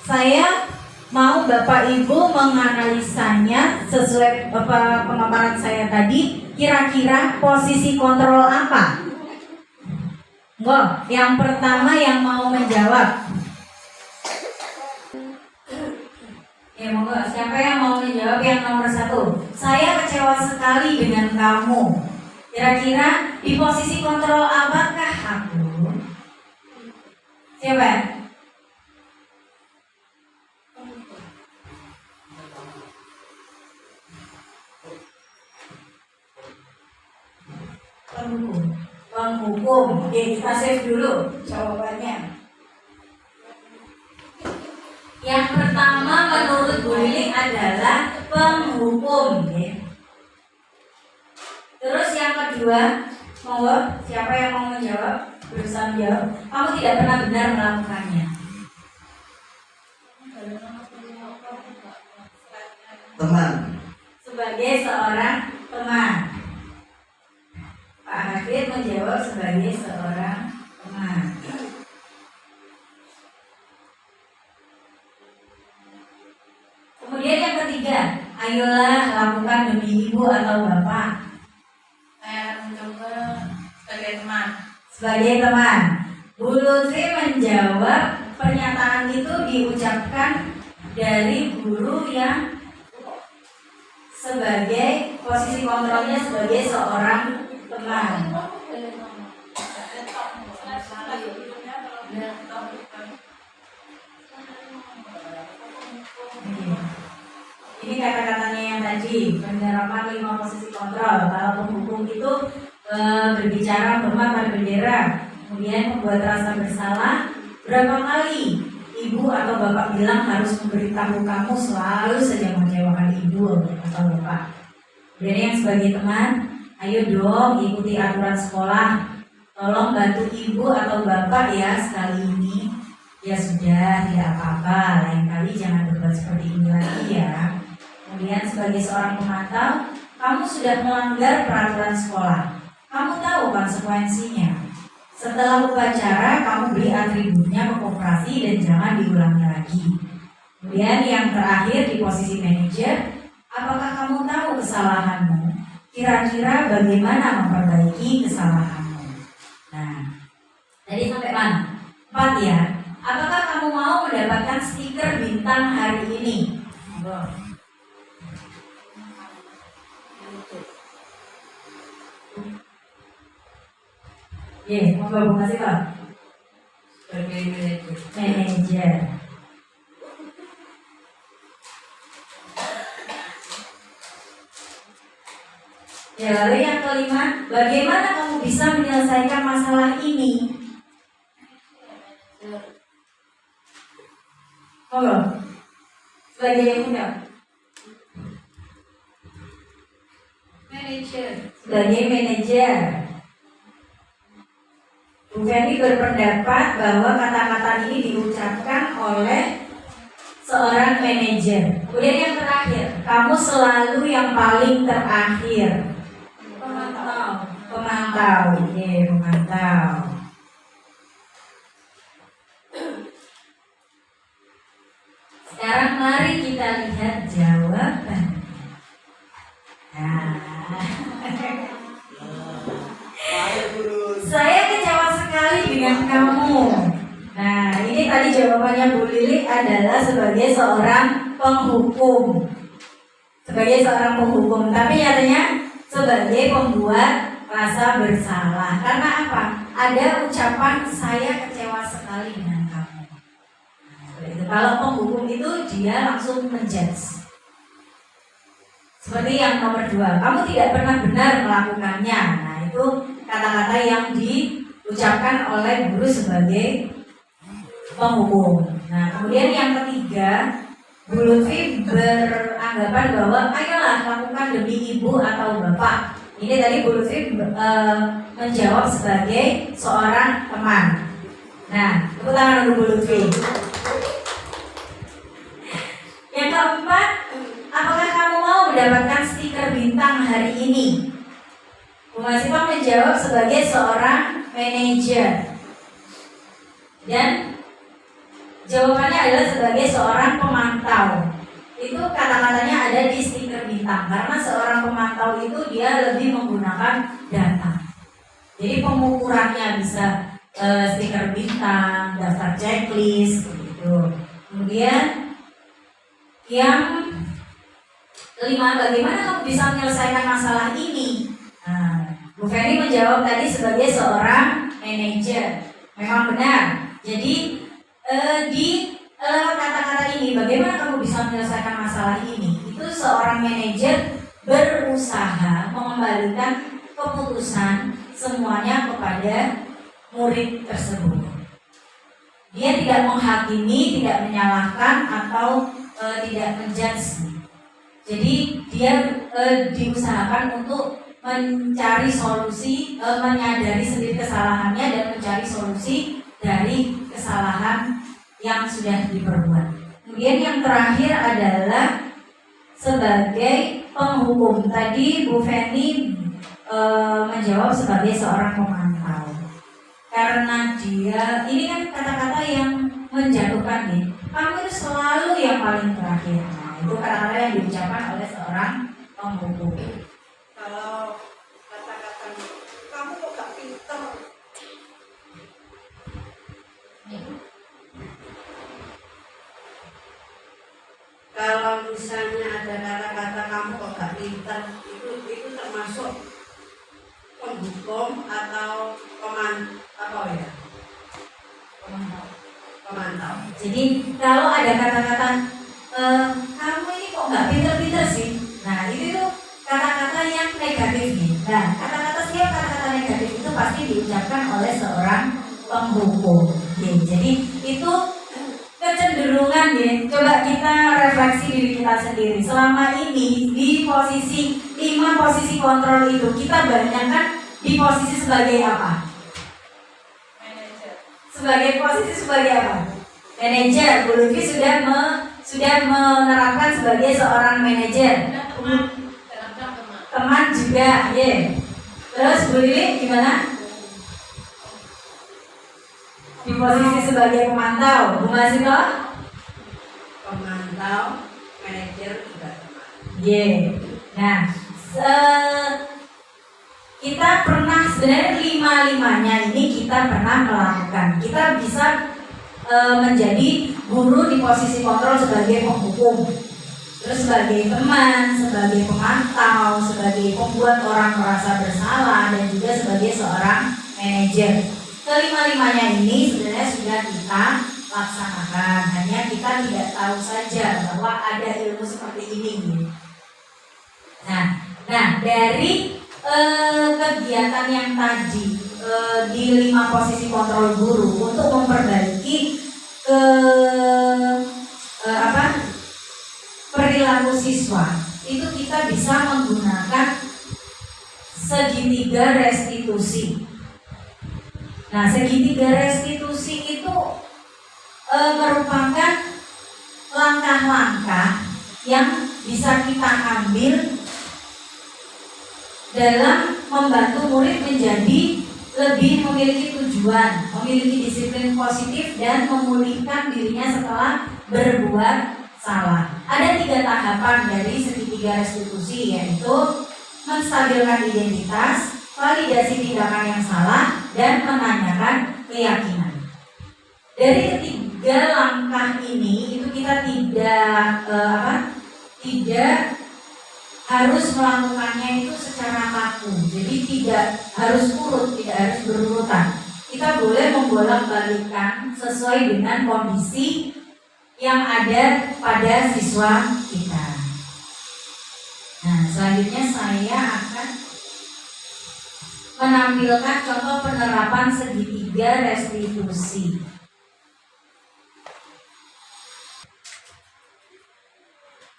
saya mau Bapak Ibu menganalisanya sesuai pemaparan saya tadi. Kira-kira posisi kontrol apa? Yang pertama yang mau menjawab. Ya, monggo. Siapa yang mau menjawab yang nomor 1? Saya kecewa sekali dengan kamu. Kira-kira di posisi kontrol apakah aku? Siapa? Penghukum. Oke, kita save dulu jawabannya. Yang pertama menurut Bu Lili adalah penghukum, ya. Terus yang kedua, monggo, siapa yang mau menjawab? Berusaha menjawab. Kamu tidak pernah benar melakukannya. Teman. Sebagai seorang teman. Pak Hafid menjawab sebagai seorang teman. Kemudian yang ketiga, ayolah lakukan demi ibu atau bapak. Saya akan mencoba sebagai teman. Sebagai teman. Bu Lutfi menjawab pernyataan itu diucapkan dari guru yang sebagai posisi kontrolnya sebagai seorang teman. Ini kata-katanya yang tadi, penerapan 5 posisi kontrol. Kalau penghukum itu berbicara menghormat bendera, kemudian membuat rasa bersalah. Berapa kali ibu atau bapak bilang harus memberitahu kamu selalu saja mengecewakan ibu atau bapak. Jadi yang sebagai teman, ayo dong ikuti aturan sekolah. Tolong bantu ibu atau bapak ya sekali ini. Ya sudah, tidak apa-apa. Lain kali jangan berbuat seperti ini lagi ya. Kemudian sebagai seorang pemantau, kamu sudah melanggar peraturan sekolah. Kamu tahu konsekuensinya. Setelah upacara, kamu beri atributnya ke koperasi dan jangan diulangi lagi. Kemudian yang terakhir di posisi manajer, apakah kamu tahu kesalahanmu? Kira-kira bagaimana memperbaiki kesalahanmu? Nah, tadi sampai mana? 4 ya. Apakah kamu mau mendapatkan stiker bintang hari ini? Mau Bu kasih Pak? Sebagai manajer. Manajer. Ya, lalu yang kelima, bagaimana kamu bisa menyelesaikan masalah ini? Sebagai yang muda. Manager. Sebagai manajer. Bu Feni berpendapat bahwa kata-kata ini diucapkan oleh seorang manajer. Kemudian yang terakhir, kamu selalu yang paling terakhir. Pemantau. Pemantau, pemantau. Sekarang mari kita lihat jawaban. Nah. Saya kecewa sekali dengan kamu. Nah, ini tadi jawabannya Bu Lili adalah sebagai seorang penghukum. Sebagai seorang penghukum, tapi nyatanya sebagai pembuat rasa bersalah. Karena apa? Ada ucapan saya kecewa sekali dengan kamu. Nah, kalau penghukum itu dia langsung menjudge. Seperti yang nomor 2, kamu tidak pernah benar melakukannya. Nah, itu kata-kata yang diucapkan oleh guru sebagai penghukum. Nah, kemudian yang ketiga, Bu Lutfi beranggapan bahwa ayolah lakukan demi ibu atau bapak. Ini tadi Bu Lutfi menjawab sebagai seorang teman. Nah, tepuk tangan untuk Bu Lutfi. Yang keempat, apakah kamu mau mendapatkan stiker bintang hari ini? Bu Masifah menjawab sebagai seorang manajer. Dan jawabannya adalah sebagai seorang pemantau. Itu kata-katanya ada di stiker bintang. Karena seorang pemantau itu dia lebih menggunakan data. Jadi pengukurannya bisa stiker bintang, daftar checklist, gitu. Kemudian yang kelima, bagaimana kamu bisa menyelesaikan masalah ini? Nah, Bu Feni menjawab tadi sebagai seorang manajer. Memang benar. Jadi di kata-kata ini, bagaimana kamu bisa menyelesaikan masalah ini? Itu seorang manajer berusaha mengembalikan keputusan semuanya kepada murid tersebut. Dia tidak menghakimi, tidak menyalahkan atau tidak menjudge. Jadi dia diusahakan untuk mencari solusi, menyadari sendiri kesalahannya dan mencari solusi dari kesalahan yang sudah diperbuat. Kemudian yang terakhir adalah sebagai penghukum. Tadi Bu Feni menjawab sebagai seorang pemantau. Karena dia, ini kan kata-kata yang menjatuhkan nih. Kamu itu selalu yang paling terakhir. Nah, itu kata-kata yang diucapkan oleh seorang penghukum. Kalau kata-kata kamu kok gak pinter, kalau misalnya ada kata-kata kamu kok gak pinter, itu termasuk penghukum atau pemantau. Jadi kalau ada kata-kata kamu ini kok nggak pinter-pinter sih, nah itu tuh kata-kata yang negatif nih. Nah, setiap kata-kata negatif itu pasti diucapkan oleh seorang penghukum. Oke, jadi itu kecenderungan ya. Coba kita refleksi diri kita sendiri. Selama ini di posisi 5 posisi kontrol itu kita banyakkan di posisi sebagai apa? Sebagai apa? Manajer. Bu Lutfi sudah menerapkan sebagai seorang manajer. Teman juga, ya. Terus Bu Lili gimana? Di posisi sebagai pemantau. Bu Masito? Pemantau, manajer juga teman. Yeah. Nah, kita pernah sebenarnya 5-5-nya ini kita pernah melakukan. Kita bisa menjadi guru di posisi kontrol sebagai penghukum, terus sebagai teman, sebagai pemantau, sebagai pembuat orang merasa bersalah, dan juga sebagai seorang manajer. Kelima-limanya ini sebenarnya sudah kita laksanakan, hanya kita tidak tahu saja bahwa ada ilmu seperti ini. Nah dari kegiatan yang tadi di 5 posisi kontrol guru untuk memperbaiki perilaku siswa, itu kita bisa menggunakan segitiga restitusi. Nah, segitiga restitusi itu merupakan langkah-langkah yang bisa kita ambil dalam membantu murid menjadi lebih memiliki tujuan, memiliki disiplin positif, dan memulihkan dirinya setelah berbuat salah. Ada 3 tahapan dari segitiga restitusi, yaitu menstabilkan identitas, validasi tindakan yang salah, dan menanyakan keyakinan. Dari ketiga langkah ini itu kita tidak harus melakukannya itu secara kaku. Jadi tidak harus urut, tidak harus berurutan. Kita boleh membolak-balikkan sesuai dengan kondisi yang ada pada siswa kita. Nah, selanjutnya saya akan menampilkan contoh penerapan segitiga restitusi.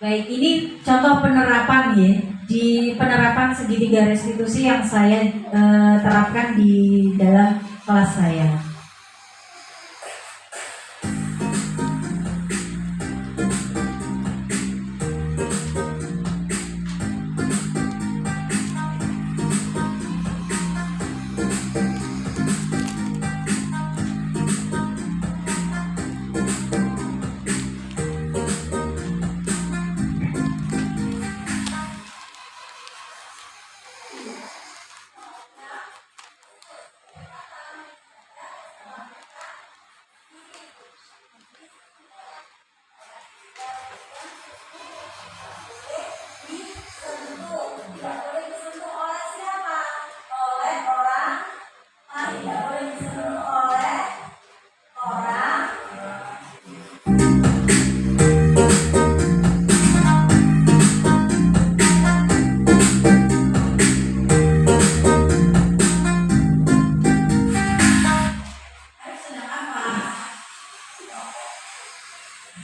Baik, ini contoh penerapan ya, di penerapan segitiga restitusi yang saya terapkan di dalam kelas saya.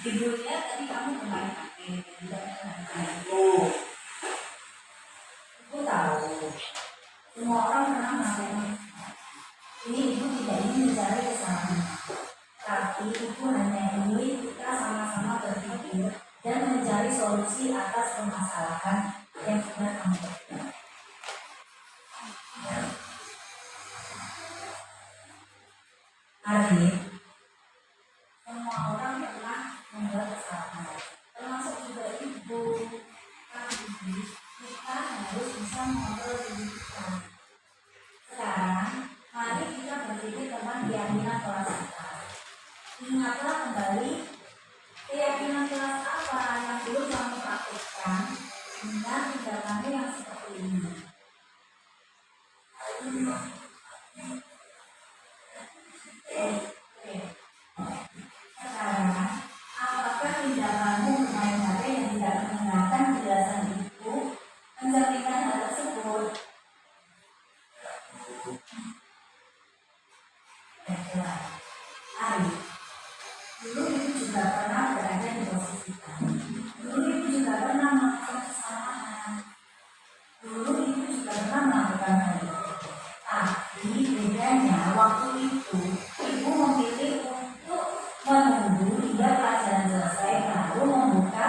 Tidurnya tadi kamu kemarin pakai Ibu tahu semua orang pernah melakukan ini. Ibu tidak ingin mencari kesalahan, tapi ibu hanya ingin kita sama-sama berpikir dan mencari solusi atas permasalahan yang sudah kamu lakukan. Arif, semua orang pernah membuat kesalahan, termasuk juga ibu. Tapi kita harus bisa mengontrol diri kita. Sekarang, mari kita berpikir tentang keyakinan kelas kita. Ingatlah kembali keyakinan kelas apa yang dulu kamu praktikkan dengan tindakanmu yang seperti ini. Sekarang, apakah tindakanmu bermain HP yang tidak mendengarkan penjelasan ibu mencerminkan hal tersebut? Ari, dulu ibu juga pernah berada di posisi kamu. Dulu ibu juga pernah melakukan kesalahan. Dulu ibu juga pernah melakukan hal itu. Tapi bedanya waktu itu ibu memilih untuk menunggu hingga pelajaran selesai baru membuka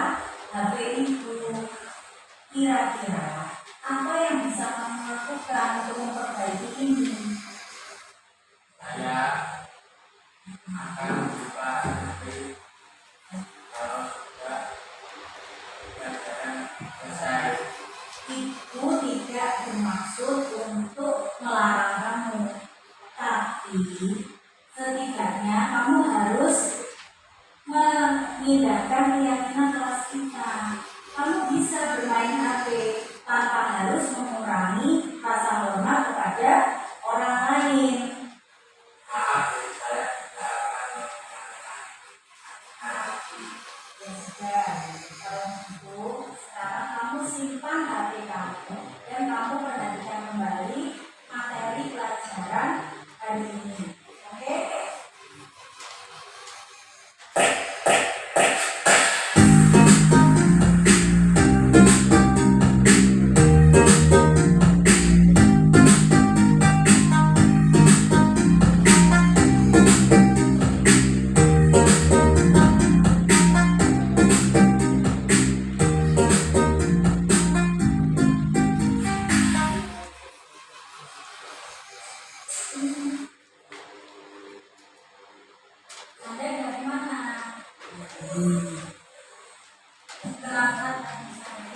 HP ibu. Kira-kira apa yang bisa kamu lakukan untuk memperbaiki ini? Saya akan membuka HP kalau sudah pelajaran selesai. Ibu tidak bermaksud untuk melarang kamu, tapi setidaknya kamu harus mengindahkan keyakinan kelas kita. Kamu bisa bermain HP tanpa harus mengurangi rasa hormat kepada orang lain. Maaf, saya tidak akan Ya sudah, kalau gitu sekarang kamu simpan HP kamu dan kamu perhatikan kembali materi pelajaran hari ini. Oke? Anda dari mana? Berangkat dari sana.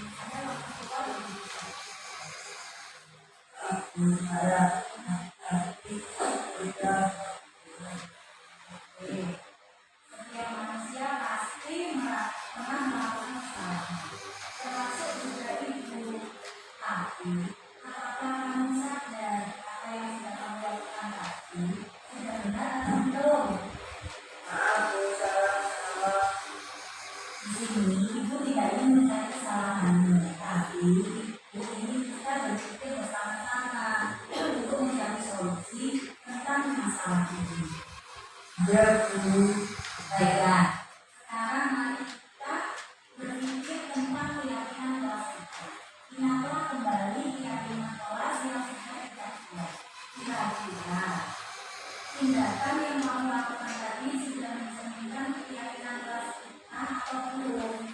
Anda waktu sekolah di setiap manusia pasti pernah melakukan kesalahan, termasuk juga ibu. Tapi apakah kamu sadar apa yang sudah kamu lakukan tadi sudah benar atau belum? Di sini ibu tidak ingin mencari kesalahanmu, tapi ibu ingin kita berpikir bersama-sama. salah ini. Ya, Bu. Baiklah, sekarang mari kita berpikir tentang keyakinan kelas kita. Ingatlah kembali keyakinan kelas yang sudah kita buat. Kira-kira tindakan yang mau lakukan tadi sudah mencerminkan keyakinan kelas kita atau belum?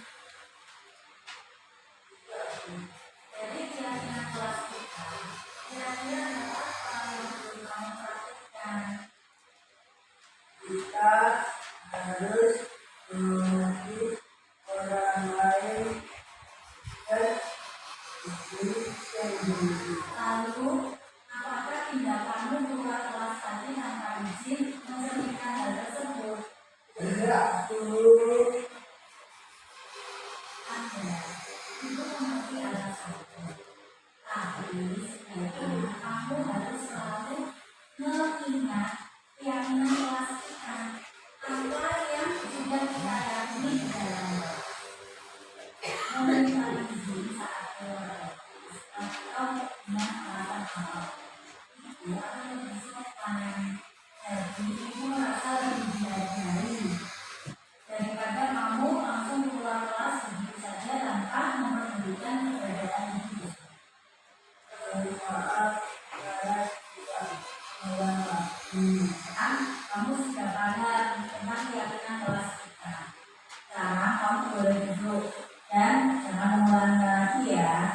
Jadi keyakinan kelas kita kira-kira ada apa yang perlu kamu perhatikan? Kita harus mengerti orang lain dan diri sendiri. Lalu, apakah tindakanmu keluar kelas tadi tanpa izin mencerminkan hal tersebut? Ya, Bu. Anda itu mengerti alasanmu. Tapi sebaiknya kamu harus selalu mengingat keyakinan kelas kita. Apa yang sudah kita yakini di dalamnya. Meminta izin saat keluar atau melakukan hal itu akan lebih sopan. Jadi ibu merasa lebih dihargai daripada kamu langsung keluar kelas begitu saja tanpa memperdulikan keberadaan ibu. Maaf, saya tidak mengulang lagi. Kamu sudah paham tentang keyakinan kelas kita. Sekarang kamu boleh duduk dan jangan mengulang lagi ya.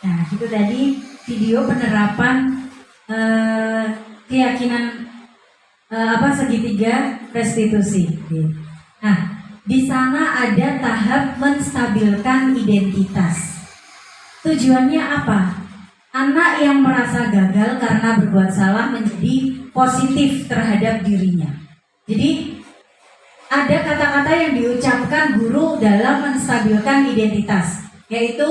Nah, itu tadi video penerapan keyakinan segitiga restitusi. Nah, di sana ada tahap menstabilkan identitas. Tujuannya apa? Anak yang merasa gagal karena berbuat salah menjadi positif terhadap dirinya. Jadi ada kata-kata yang diucapkan guru dalam menstabilkan identitas, yaitu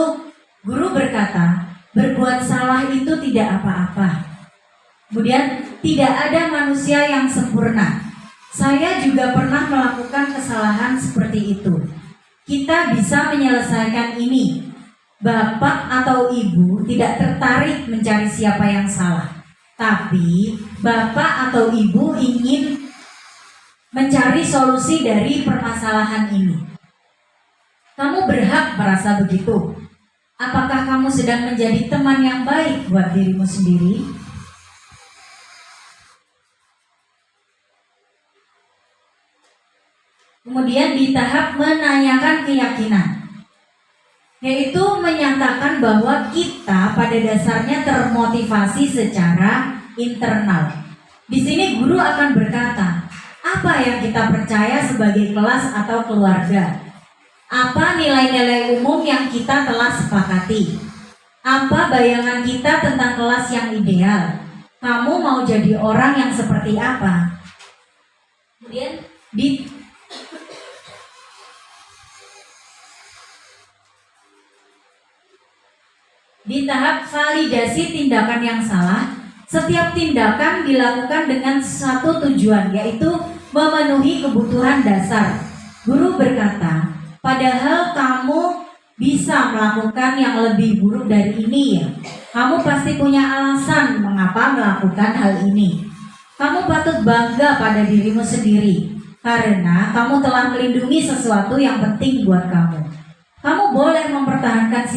guru berkata, berbuat salah itu tidak apa-apa. Kemudian, tidak ada manusia yang sempurna. Saya juga pernah melakukan kesalahan seperti itu. Kita bisa menyelesaikan ini. Bapak atau ibu tidak tertarik mencari siapa yang salah. Tapi, bapak atau ibu ingin mencari solusi dari permasalahan ini. Kamu berhak merasa begitu. Apakah kamu sedang menjadi teman yang baik buat dirimu sendiri? Kemudian di tahap menanyakan keyakinan, yaitu menyatakan bahwa kita pada dasarnya termotivasi secara internal. Di sini guru akan berkata, apa yang kita percaya sebagai kelas atau keluarga? Apa nilai-nilai umum yang kita telah sepakati? Apa bayangan kita tentang kelas yang ideal? Kamu mau jadi orang yang seperti apa? Kemudian di tahap validasi tindakan yang salah, setiap tindakan dilakukan dengan satu tujuan, yaitu memenuhi kebutuhan dasar. Guru berkata, padahal kamu bisa melakukan yang lebih buruk dari ini ya. Kamu pasti punya alasan mengapa melakukan hal ini. Kamu patut bangga pada dirimu sendiri, karena kamu telah melindungi sesuatu yang penting buat kamu. Kamu boleh mempertahankan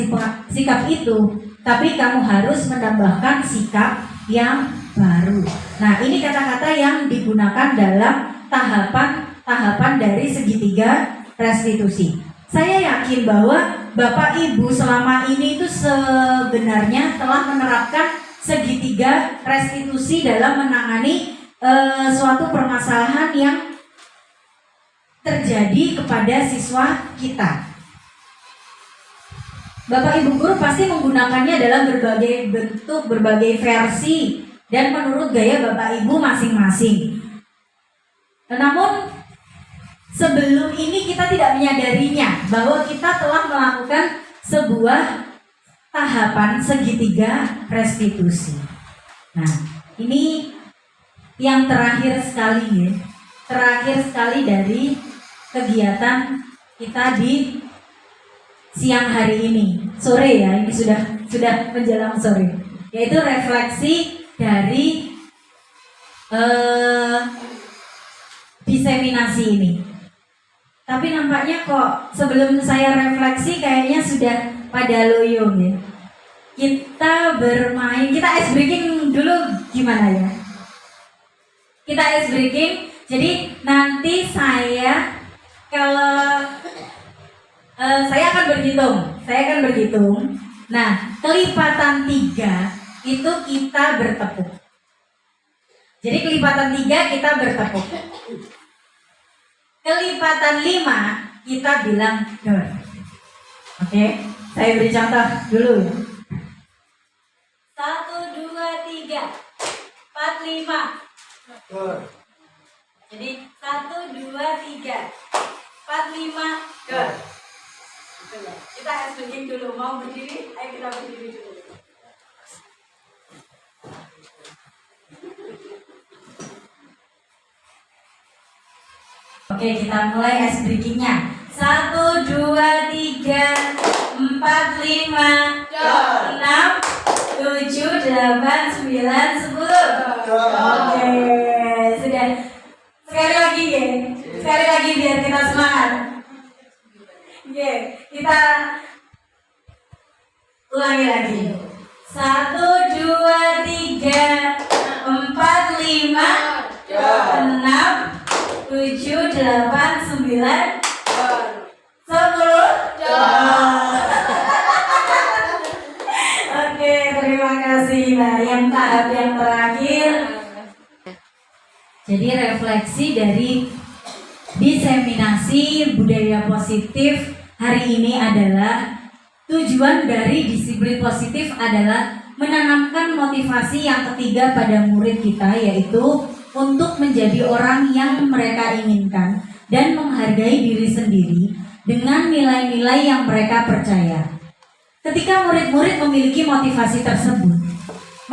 sikap itu, tapi kamu harus menambahkan sikap yang baru. Nah, ini kata-kata yang digunakan dalam tahapan dari segitiga restitusi. Saya yakin bahwa Bapak Ibu selama ini itu sebenarnya telah menerapkan segitiga restitusi dalam menangani suatu permasalahan yang terjadi kepada siswa kita. Bapak Ibu guru pasti menggunakannya dalam berbagai bentuk, berbagai versi, dan menurut gaya Bapak Ibu masing-masing. Namun sebelum ini kita tidak menyadarinya bahwa kita telah melakukan sebuah tahapan segitiga restitusi. Nah, ini yang terakhir sekali ya. Terakhir sekali dari kegiatan kita di siang hari ini. Sore ya, ini sudah menjelang sore. Yaitu refleksi dari diseminasi ini. Tapi nampaknya kok sebelum saya refleksi kayaknya sudah pada loyo ya. Kita bermain, kita ice breaking dulu gimana ya? Kita ice breaking. Jadi nanti saya kalau saya akan berhitung. Nah, kelipatan 3 itu kita bertepuk. Jadi kelipatan 3 kita bertepuk. Kelipatan 5 kita bilang dor. Oke, saya beri contoh dulu ya. 1, 2, 3, 4, 5. Jadi 1, 2, 3, 4, 5, dor. Kita harus begini dulu. Mau berdiri? Ayo kita berdiri dulu. Oke, kita mulai ice breakingnya. 1, 2, 3, 4, 5, 6, 7, 8, 9, 10. Oke, sudah. Sekali lagi ya. Sekali lagi biar kita semangat. Oke, kita ulangi lagi. 1, 2, 3, 4, 5, 6, 7, 8, 9, 10. Oke, terima kasih. Nah, yang tahap yang terakhir. Jadi refleksi dari diseminasi budaya positif hari ini adalah tujuan dari disiplin positif adalah menanamkan motivasi yang ketiga pada murid kita, yaitu untuk menjadi orang yang mereka inginkan dan menghargai diri sendiri dengan nilai-nilai yang mereka percaya. Ketika murid-murid memiliki motivasi tersebut,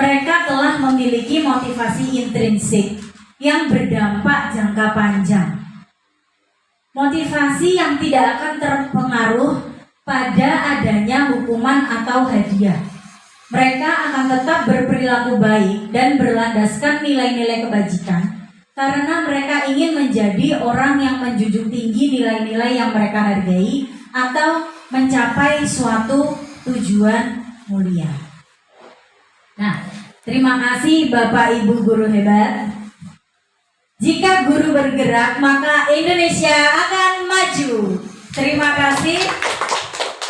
mereka telah memiliki motivasi intrinsik yang berdampak jangka panjang. Motivasi yang tidak akan terpengaruh pada adanya hukuman atau hadiah. Mereka akan tetap berperilaku baik dan berlandaskan nilai-nilai kebajikan karena mereka ingin menjadi orang yang menjunjung tinggi nilai-nilai yang mereka hargai atau mencapai suatu tujuan mulia. Nah, terima kasih Bapak Ibu guru hebat. Jika guru bergerak, maka Indonesia akan maju. Terima kasih.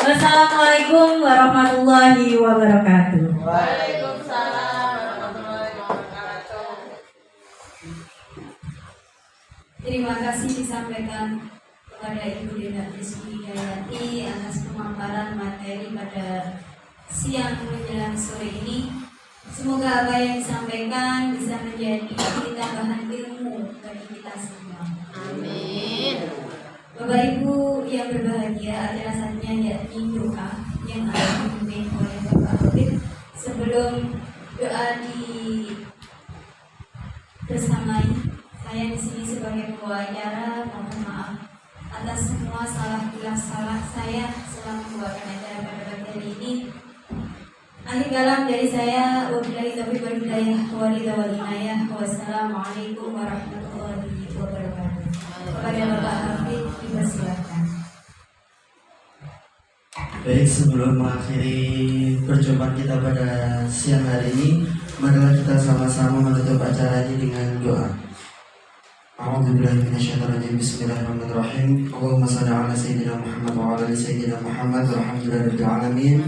Wassalamualaikum warahmatullahi wabarakatuh. Waalaikumsalam warahmatullahi wabarakatuh. Terima kasih disampaikan kepada Ibu Dena Hidayati atas pemaparan materi pada siang menjelang sore ini. Semoga apa yang disampaikan bisa menjadi tambahan ilmu bagi kita semua. Amin. Bapak Ibu yang berbahagia, acara saatnya yakni doa yang akan dipimpin oleh Bapak Khatib. Sebelum doa bersamai, saya di sini sebagai pembawa acara mohon maaf atas semua salah saya selama membawakan acara pada pagi hari ini. Akhir kalam dari saya, wabillahi taufiq wal hidayah wal inayah. Wassalamualaikum warahmatullahi wabarakatuh. Kepada Bapak Hafid dipersilakan. Baik, sebelum mengakhiri perjumpaan kita pada siang hari ini, marilah kita sama-sama menutup acara ini dengan doa. A'udzubillahi minasyaitonirrajim. Bismillahirrahmanirrahim. Allahumma shalli ala sayyidina Muhammad wa ala ali sayyidina Muhammad walhamdulillahirabbil alamin.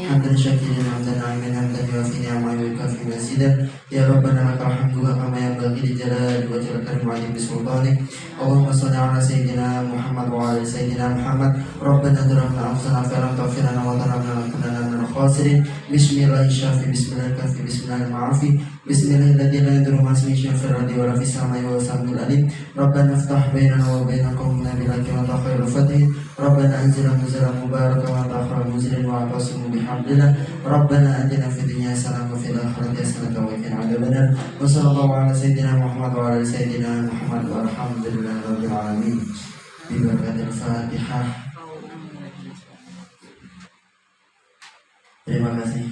Hamdan syakirin hamdan na'imin hamdan yuafi ni'amahu wa yukafi mazidah. Ya Rabbana lakal hamdu kama yanbaghi li jalali wajhil karim wa ajli sultanik. Allahumma shalli ala sayyidina Muhammad wa ala ali sayyidina Muhammad. Rabbana dzlamna anfusana fa lam taghfir lana wa tarhamna lanakunanna minal khasirin. Bismillahirrahmanirrahim. Bismillahirrahmanirrahim. Bismillahirrahmanirrahim. Bismillahirrahmanirrahim. La ilaha illa fil ardi wa la fis samai wa samil alim. Rabbana iftah bainana wa baina qaumina bil haqqi wa anta khairul fatihin. ربنا أنزل منزلا مباركا وأنت خير منزل واعتصموا بحبل الله ربنا آتنا في الدنيا حسنة وفي الآخرة حسنة وقنا عذاب النار وصلى الله على سيدنا محمد وعلى آل سيدنا محمد والحمد لله رب العالمين ببركة الفاتحة. Terima kasih.